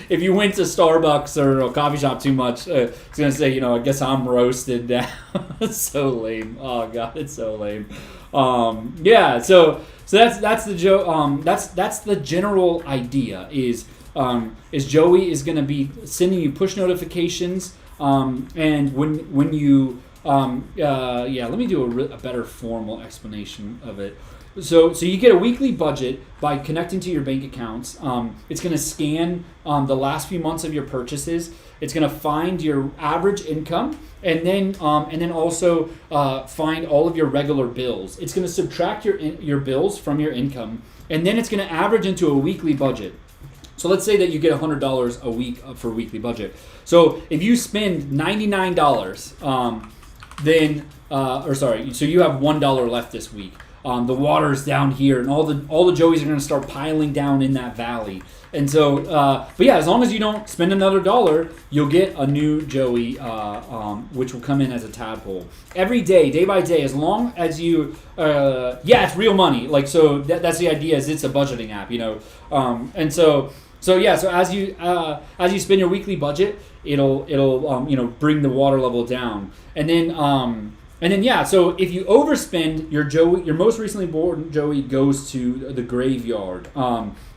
If you went to Starbucks or a coffee shop too much, it's going to say I guess I'm roasted now. So lame. Oh god, it's so lame. So that's the joke. That's the general idea. Is Joey is going to be sending you push notifications, and when you let me do a better formal explanation of it. So you get a weekly budget by connecting to your bank accounts. It's going to scan the last few months of your purchases. It's going to find your average income, and then also find all of your regular bills. It's going to subtract your bills from your income, and then it's going to average into a weekly budget. So let's say that you get $100 a week for weekly budget. So if you spend $99, so you have $1 left this week. The water's down here, and all the Joeys are going to start piling down in that valley. And so, but yeah, as long as you don't spend another dollar, you'll get a new Joey, which will come in as a tadpole every day, day by day. As long as you, it's real money. Like so, that's the idea. Is it's a budgeting app, and so as you spend your weekly budget, it'll bring the water level down, and then so if you overspend, your most recently born Joey goes to the graveyard.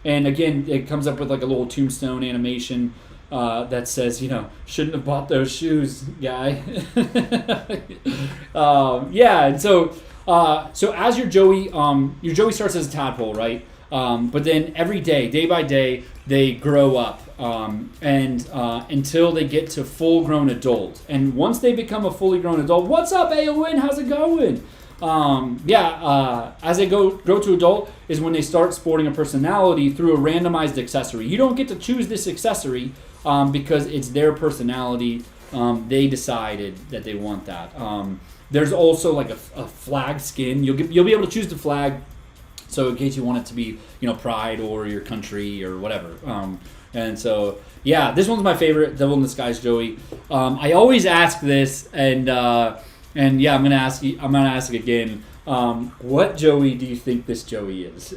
And again, it comes up with like a little tombstone animation that says, shouldn't have bought those shoes, guy. And so as your Joey starts as a tadpole, right? But then every day by day, they grow up and until they get to full-grown adult. And once they become a fully grown adult, what's up, AON? How's it going? As they grow to adult is when they start sporting a personality through a randomized accessory. You don't get to choose this accessory because it's their personality. They decided that they want that. There's also like a flag skin. You'll be able to choose the flag. So in case you want it to be, pride or your country or whatever. And so, this one's my favorite, Devil in Disguise Joey. I always ask this, and I'm gonna ask again. What Joey do you think this Joey is?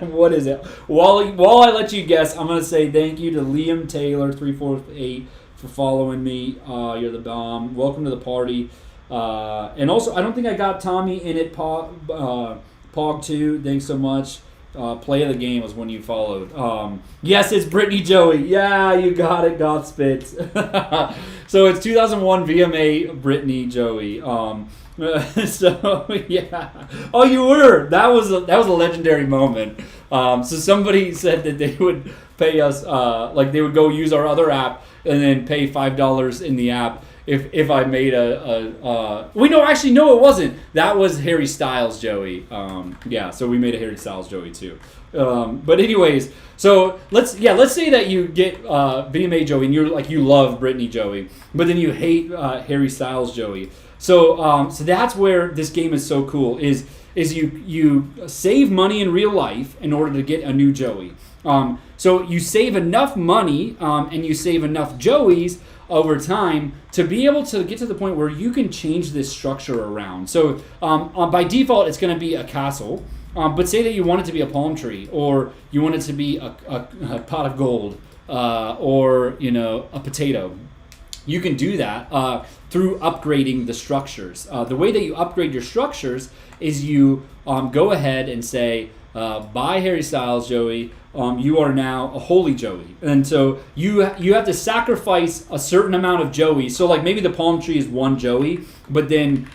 What is it? While I let you guess, I'm gonna say thank you to Liam Taylor 348 for following me. You're the bomb. Welcome to the party. And also, I don't think I got Tommy in it. Pog 2, thanks so much. Play of the game was when you followed. Yes, it's Brittany Joey. Yeah, you got it, Goth Spitz. So it's 2001 VMA Brittany Joey. So yeah. Oh, you were. That was a legendary moment. So somebody said that they would pay us, they would go use our other app and then pay $5 in the app. If I made no, it wasn't. That was Harry Styles Joey. So we made a Harry Styles Joey too. But anyways, so let's say that you get VMA Joey and you love Brittany Joey, but then you hate Harry Styles Joey. So that's where this game is so cool. Is you save money in real life in order to get a new Joey. So you save enough money and you save enough Joeys over time to be able to get to the point where you can change this structure around. So by default, it's going to be a castle. But say that you want it to be a palm tree, or you want it to be a pot of gold, or a potato. You can do that through upgrading the structures. The way that you upgrade your structures is you go ahead and say, by Harry Styles Joey, you are now a holy Joey. And so you have to sacrifice a certain amount of Joey. So like maybe the palm tree is one Joey, but then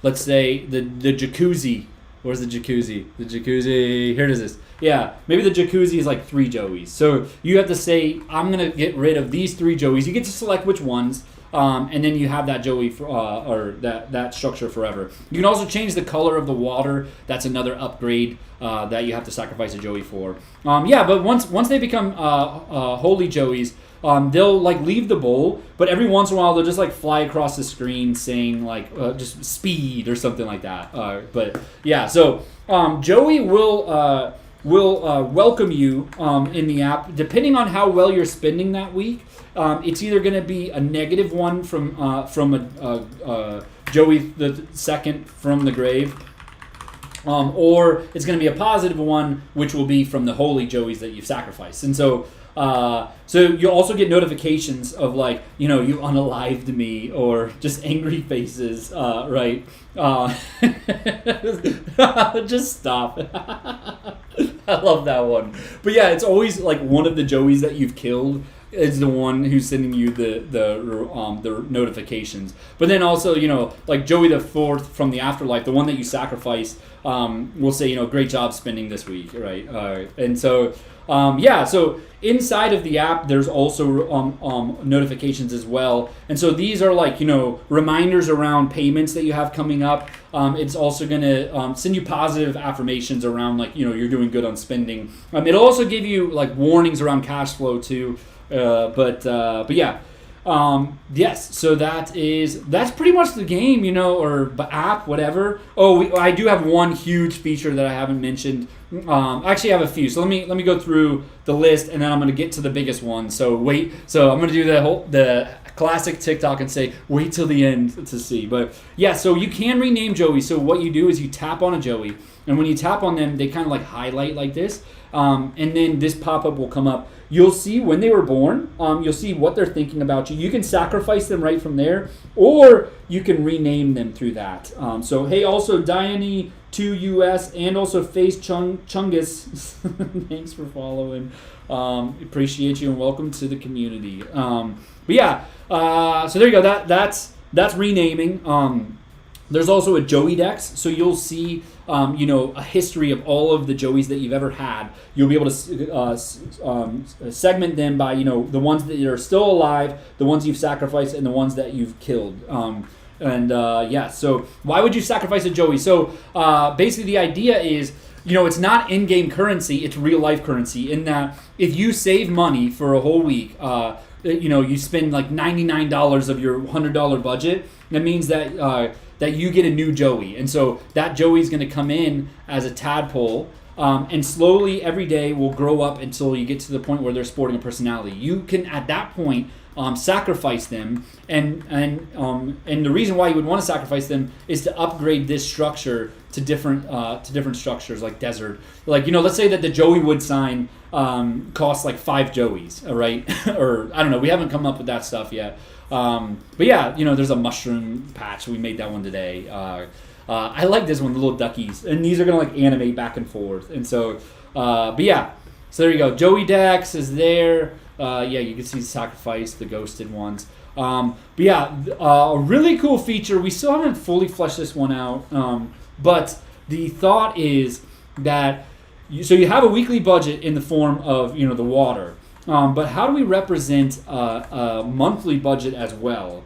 let's say the jacuzzi. Where's the jacuzzi? The jacuzzi, here it is. Yeah, maybe the jacuzzi is like 3 Joeys. So you have to say, I'm going to get rid of these 3 Joeys. You get to select which ones. And then you have that Joey or that structure forever. You can also change the color of the water. That's another upgrade that you have to sacrifice a Joey for. But once they become holy Joeys, they'll leave the bowl, but every once in a while they'll just fly across the screen saying just speed or something like that. So Joey will welcome you in the app depending on how well you're spending that week. It's either going to be a negative one from a Joey the second from the grave, or it's going to be a positive one, which will be from the holy Joeys that you've sacrificed. And so you'll also get notifications of you unalived me, or just angry faces, right? Just stop. I love that one. But yeah, it's always one of the Joeys that you've killed is the one who's sending you the notifications. But then also, Joey the Fourth from the afterlife, the one that you sacrifice, will say, great job spending this week, right? And so, so inside of the app, there's also notifications as well. And so these are reminders around payments that you have coming up. It's also going to send you positive affirmations around you're doing good on spending. It'll also give you warnings around cash flow too. But yeah. Yes, so that's pretty much the game, or app, whatever. Oh, I do have one huge feature that I haven't mentioned. I actually have a few, so let me go through the list, and then I'm gonna get to the biggest one. So I'm gonna do the classic TikTok and say wait till the end to see. But yeah, so you can rename Joey. So what you do is you tap on a Joey, and when you tap on them, they kind of like highlight like this, and then this pop-up will come up. You'll see when they were born. You'll see what they're thinking about you. You can sacrifice them right from there, or you can rename them through that. So hey, also Diane 2US and also Face Chungus. Thanks for following. Appreciate you and welcome to the community. But yeah, so there you go. That's renaming. There's also a Joey Dex, so you'll see, a history of all of the Joeys that you've ever had. You'll be able to segment them by, the ones that are still alive, the ones you've sacrificed, and the ones that you've killed. So why would you sacrifice a Joey? So basically the idea is, it's not in-game currency, it's real-life currency, in that if you save money for a whole week, you spend like $99 of your $100 budget, that means that you get a new Joey. And so that Joey's going to come in as a tadpole, and slowly every day will grow up until you get to the point where they're sporting a personality. You can, at that point, sacrifice them, and the reason why you would want to sacrifice them is to upgrade this structure to different structures like desert. Like, let's say that the Joey Wood sign costs like 5 Joeys, right? Or I don't know, we haven't come up with that stuff yet. But yeah, there's a mushroom patch. We made that one today. I like this one, the little duckies, and these are gonna like animate back and forth. And so, but yeah, so there you go. Joey Dex is there. You can see sacrifice, the ghosted ones. But yeah, a really cool feature. We still haven't fully fleshed this one out. But the thought is that you have a weekly budget in the form of the water. But how do we represent a monthly budget as well?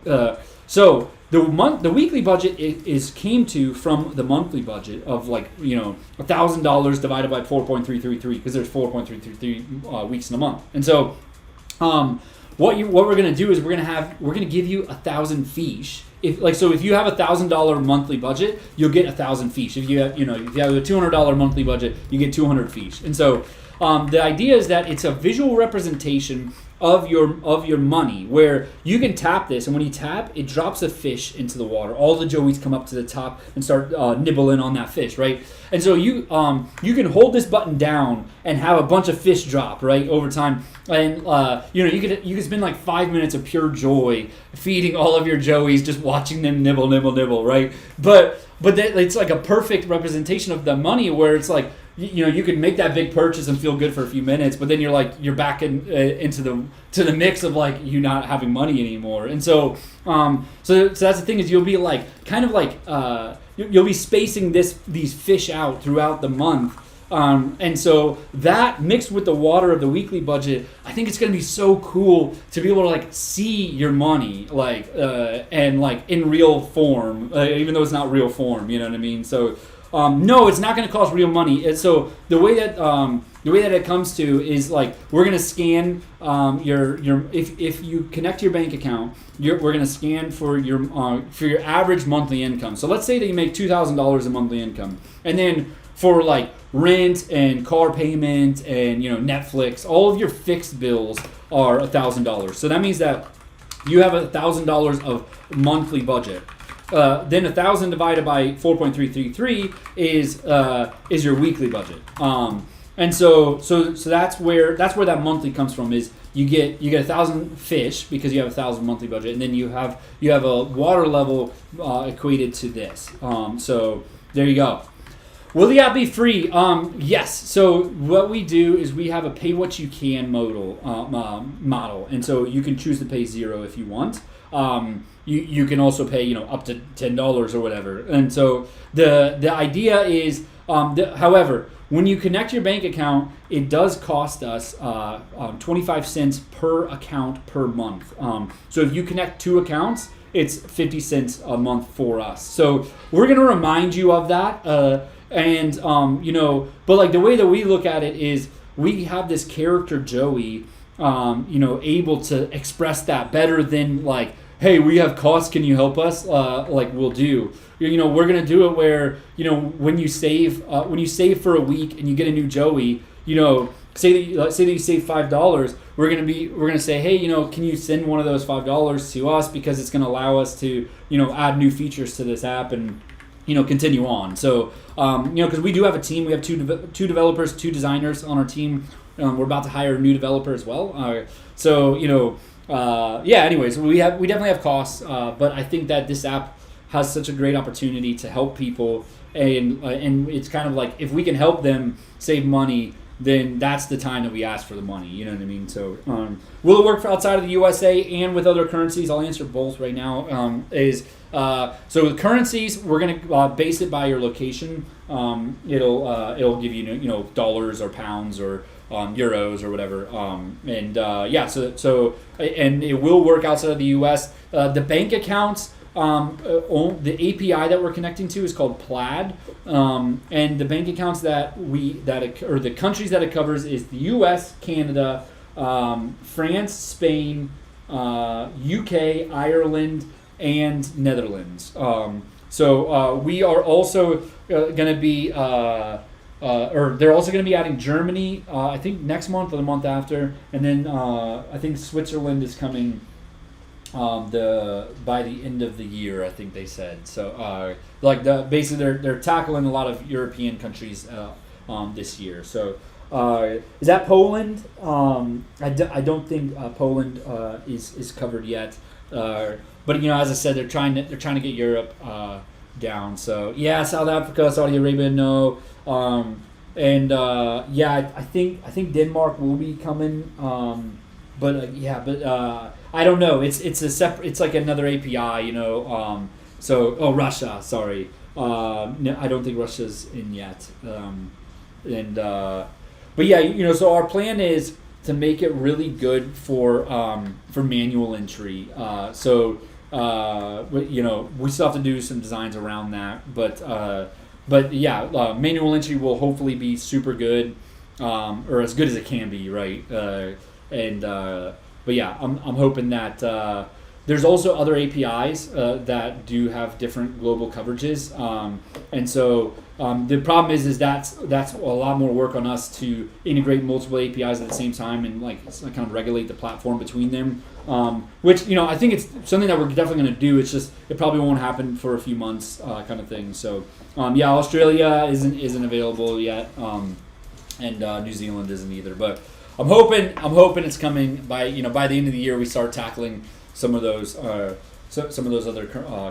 So the weekly budget came from the monthly budget of $1,000 divided by 4.333, because there's 4.333 weeks in a month. And so what we're gonna do is we're gonna give you 1,000 fish. If you have $1,000 monthly budget, you'll get 1,000 fish. If you have a $200 monthly budget, you get 200 fish. And so the idea is that it's a visual representation of your money, where you can tap this, and when you tap, it drops a fish into the water. All the Joeys come up to the top and start nibbling on that fish, right? And so you can hold this button down and have a bunch of fish drop, right, over time. And you could spend like 5 minutes of pure joy feeding all of your Joeys, just watching them nibble, nibble, nibble, right? But it's like a perfect representation of the money, where it's like, you could make that big purchase and feel good for a few minutes, but then you're back into the mix of like you not having money anymore. And so so that's the thing, is you'll be like you'll be spacing these fish out throughout the month. And so that mixed with the water of the weekly budget, I think it's going to be so cool to be able to like see your money and like in real form, even though it's not real form, you know what I mean? So no, it's not going to cost real money. And so the way that it comes to is like, we're going to scan if you connect to your bank account, we're going to scan for your average monthly income. So let's say that you make $2,000 in monthly income, and then for like rent and car payment and Netflix, all of your fixed bills are $1,000. So that means that you have $1,000 of monthly budget. Then 1,000 divided by 4.333 is your weekly budget. And so that's where that monthly comes from. Is you get 1,000 fish because you have 1,000 monthly budget, and then you have a water level equated to this. So there you go. Will the app be free? Yes. So what we do is we have a pay what you can model, and so you can choose to pay $0 if you want. You can also pay up to $10 or whatever. And so the idea is, however, when you connect your bank account, it does cost us 25 cents per account per month. So if you connect 2 accounts, it's 50 cents a month for us. So we're gonna remind you of that. But like the way that we look at it is, we have this character Joey able to express that better than like, hey, we have costs, can you help us? Like we'll do. We're gonna do it where when you save for a week and you get a new Joey, say that you save $5, we're gonna say, hey, can you send one of those $5 to us because it's gonna allow us to add new features to this app and continue on. So because we do have a team, we have two developers, two designers on our team. We're about to hire a new developer as well. Anyways, we definitely have costs, but I think that this app has such a great opportunity to help people, and it's kind of like if we can help them save money, then that's the time that we ask for the money. You know what I mean? So will it work for outside of the USA and with other currencies? I'll answer both right now. So with currencies, we're gonna base it by your location. It'll give you dollars or pounds or euros or whatever. And it will work outside of the U.S. The bank accounts, the API that we're connecting to is called Plaid, and the bank accounts or the countries that it covers is the U.S., Canada, France, Spain, UK, Ireland, and Netherlands. So we are also going to be. Or they're also going to be adding Germany, I think next month or the month after, and then I think Switzerland is coming by the end of the year, I think they said. So basically they're tackling a lot of European countries this year. So is that Poland? I don't think Poland is covered yet. But as I said, they're trying to get Europe down. So yeah, South Africa, Saudi Arabia, no. I think Denmark will be coming, but I don't know. It's like another API, Russia, sorry. No, I don't think Russia's in yet. So our plan is to make it really good for manual entry. We still have to do some designs around that, but manual entry will hopefully be super good, or as good as it can be, right? I'm hoping that there's also other APIs that do have different global coverages, and so the problem is that's a lot more work on us to integrate multiple APIs at the same time and kind of regulate the platform between them. Which I think it's something that we're definitely going to do. It's just it probably won't happen for a few months, kind of thing. So Australia isn't available yet, and New Zealand isn't either. But I'm hoping it's coming by the end of the year. We start tackling some of those other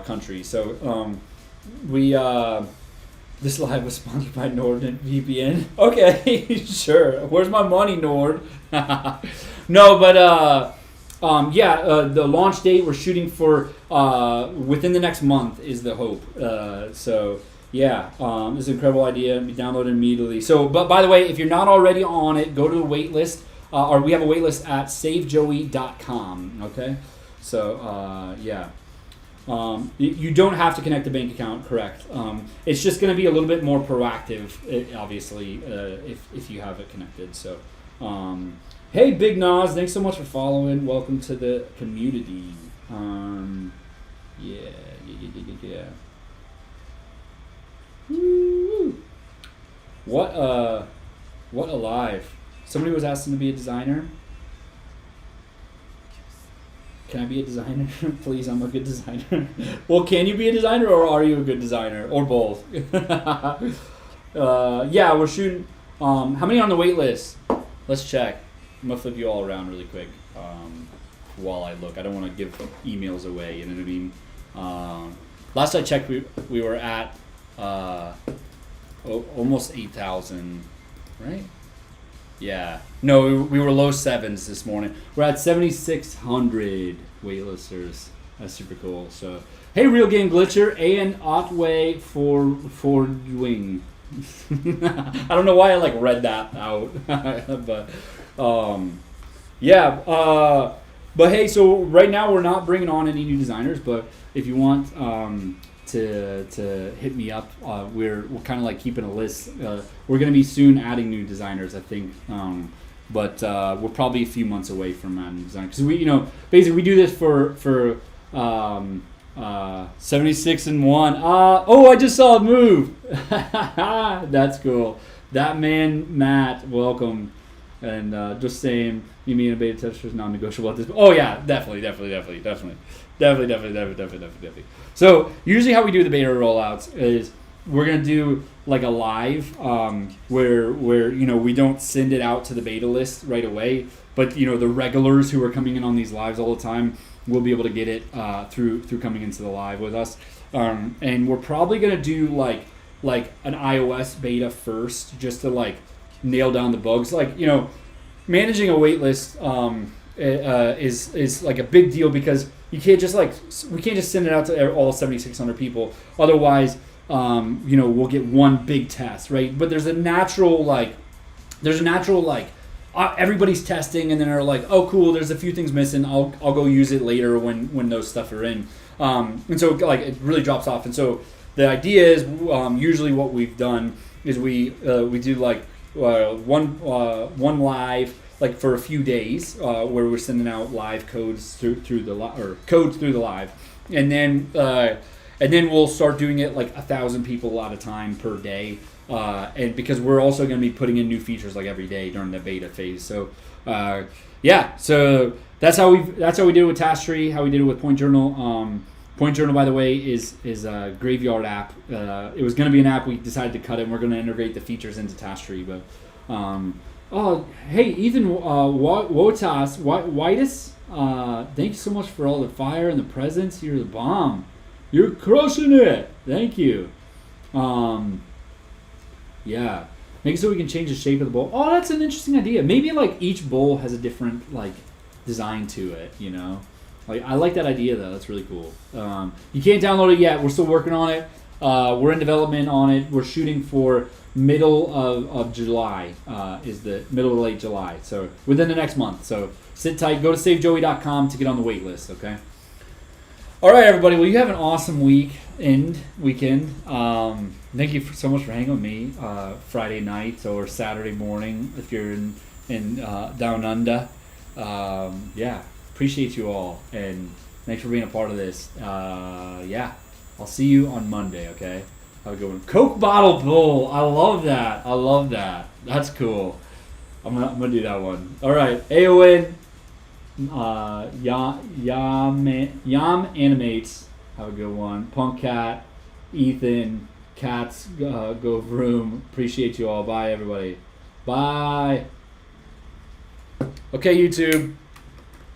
countries. So this live was sponsored by NordVPN. Okay, sure. Where's my money, Nord? No, but. The launch date we're shooting for within the next month is the hope. This is an incredible idea. Be downloaded immediately. So, but by the way, if you're not already on it, go to the wait list. Or we have a wait list at savejoey.com. Okay, so you don't have to connect the bank account. Correct. It's just going to be a little bit more proactive, obviously, if you have it connected. So. Hey, Big Nas, thanks so much for following. Welcome to the community. Yeah. Woo. What a live. Somebody was asking to be a designer. Can I be a designer? Please, I'm a good designer. Well, can you be a designer or are you a good designer? Or both? We're shooting. How many on the wait list? Let's check. I'm going to flip you all around really quick while I look. I don't want to give emails away, you know what I mean? Last I checked, we were at almost 8,000, right? Yeah. No, we were low sevens this morning. We're at 7,600 waitlisters. That's super cool. So, hey, Real Game Glitcher, and Otway for Wing. I don't know why I read that out, but. But hey, so right now we're not bringing on any new designers, but if you want to hit me up, we're kind of keeping a list. We're going to be soon adding new designers, I think, but we're probably a few months away from design because basically we do this for 76-1. I just saw a move. That's cool. That man, Matt, welcome. And just saying, you mean a beta tester is non-negotiable at this point? Oh yeah, definitely. So usually how we do the beta rollouts is we're gonna do like a live where we don't send it out to the beta list right away, but the regulars who are coming in on these lives all the time will be able to get it through coming into the live with us. And we're probably gonna do like an iOS beta first, just to nail down the bugs. Managing a waitlist is like a big deal because you can't just we can't just send it out to all 7,600 people. Otherwise, we'll get one big test, right? But there's a natural everybody's testing and then are like, oh cool, there's a few things missing. I'll go use it later when those stuff are in. And so it really drops off. And so the idea is usually what we've done is we do one live for a few days where we're sending out live codes through the live, and then we'll start doing it 1,000 people at a time per day, and because we're also going to be putting in new features every day during the beta phase. So so that's how we did it with Task Tree, how we did it with Point Journal. Point Journal, by the way, is a Graveyard app. It was going to be an app. We decided to cut it, and we're going to integrate the features into Task Tree. But, hey, Ethan Wotas, Whitus, thank you so much for all the fire and the presents. You're the bomb. You're crushing it. Thank you. Yeah. Make it so we can change the shape of the bowl. Oh, that's an interesting idea. Maybe, each bowl has a different, design to it, I like that idea, though. That's really cool. You can't download it yet. We're still working on it. We're in development on it. We're shooting for middle of July, is the middle to late July. So within the next month. So sit tight. Go to SaveJoey.com to get on the wait list, okay? All right, everybody. Well, you have an awesome weekend. Thank you so much for hanging with me Friday night or Saturday morning if you're in Down Under. Appreciate you all, and thanks for being a part of this. I'll see you on Monday, okay? Have a good one. Coke bottle pull. I love that. That's cool. I'm gonna do that one. All right. Aowen, Yam Animates. Have a good one. Punk Cat, Ethan, Cats Go Vroom. Appreciate you all. Bye, everybody. Bye. Okay, YouTube.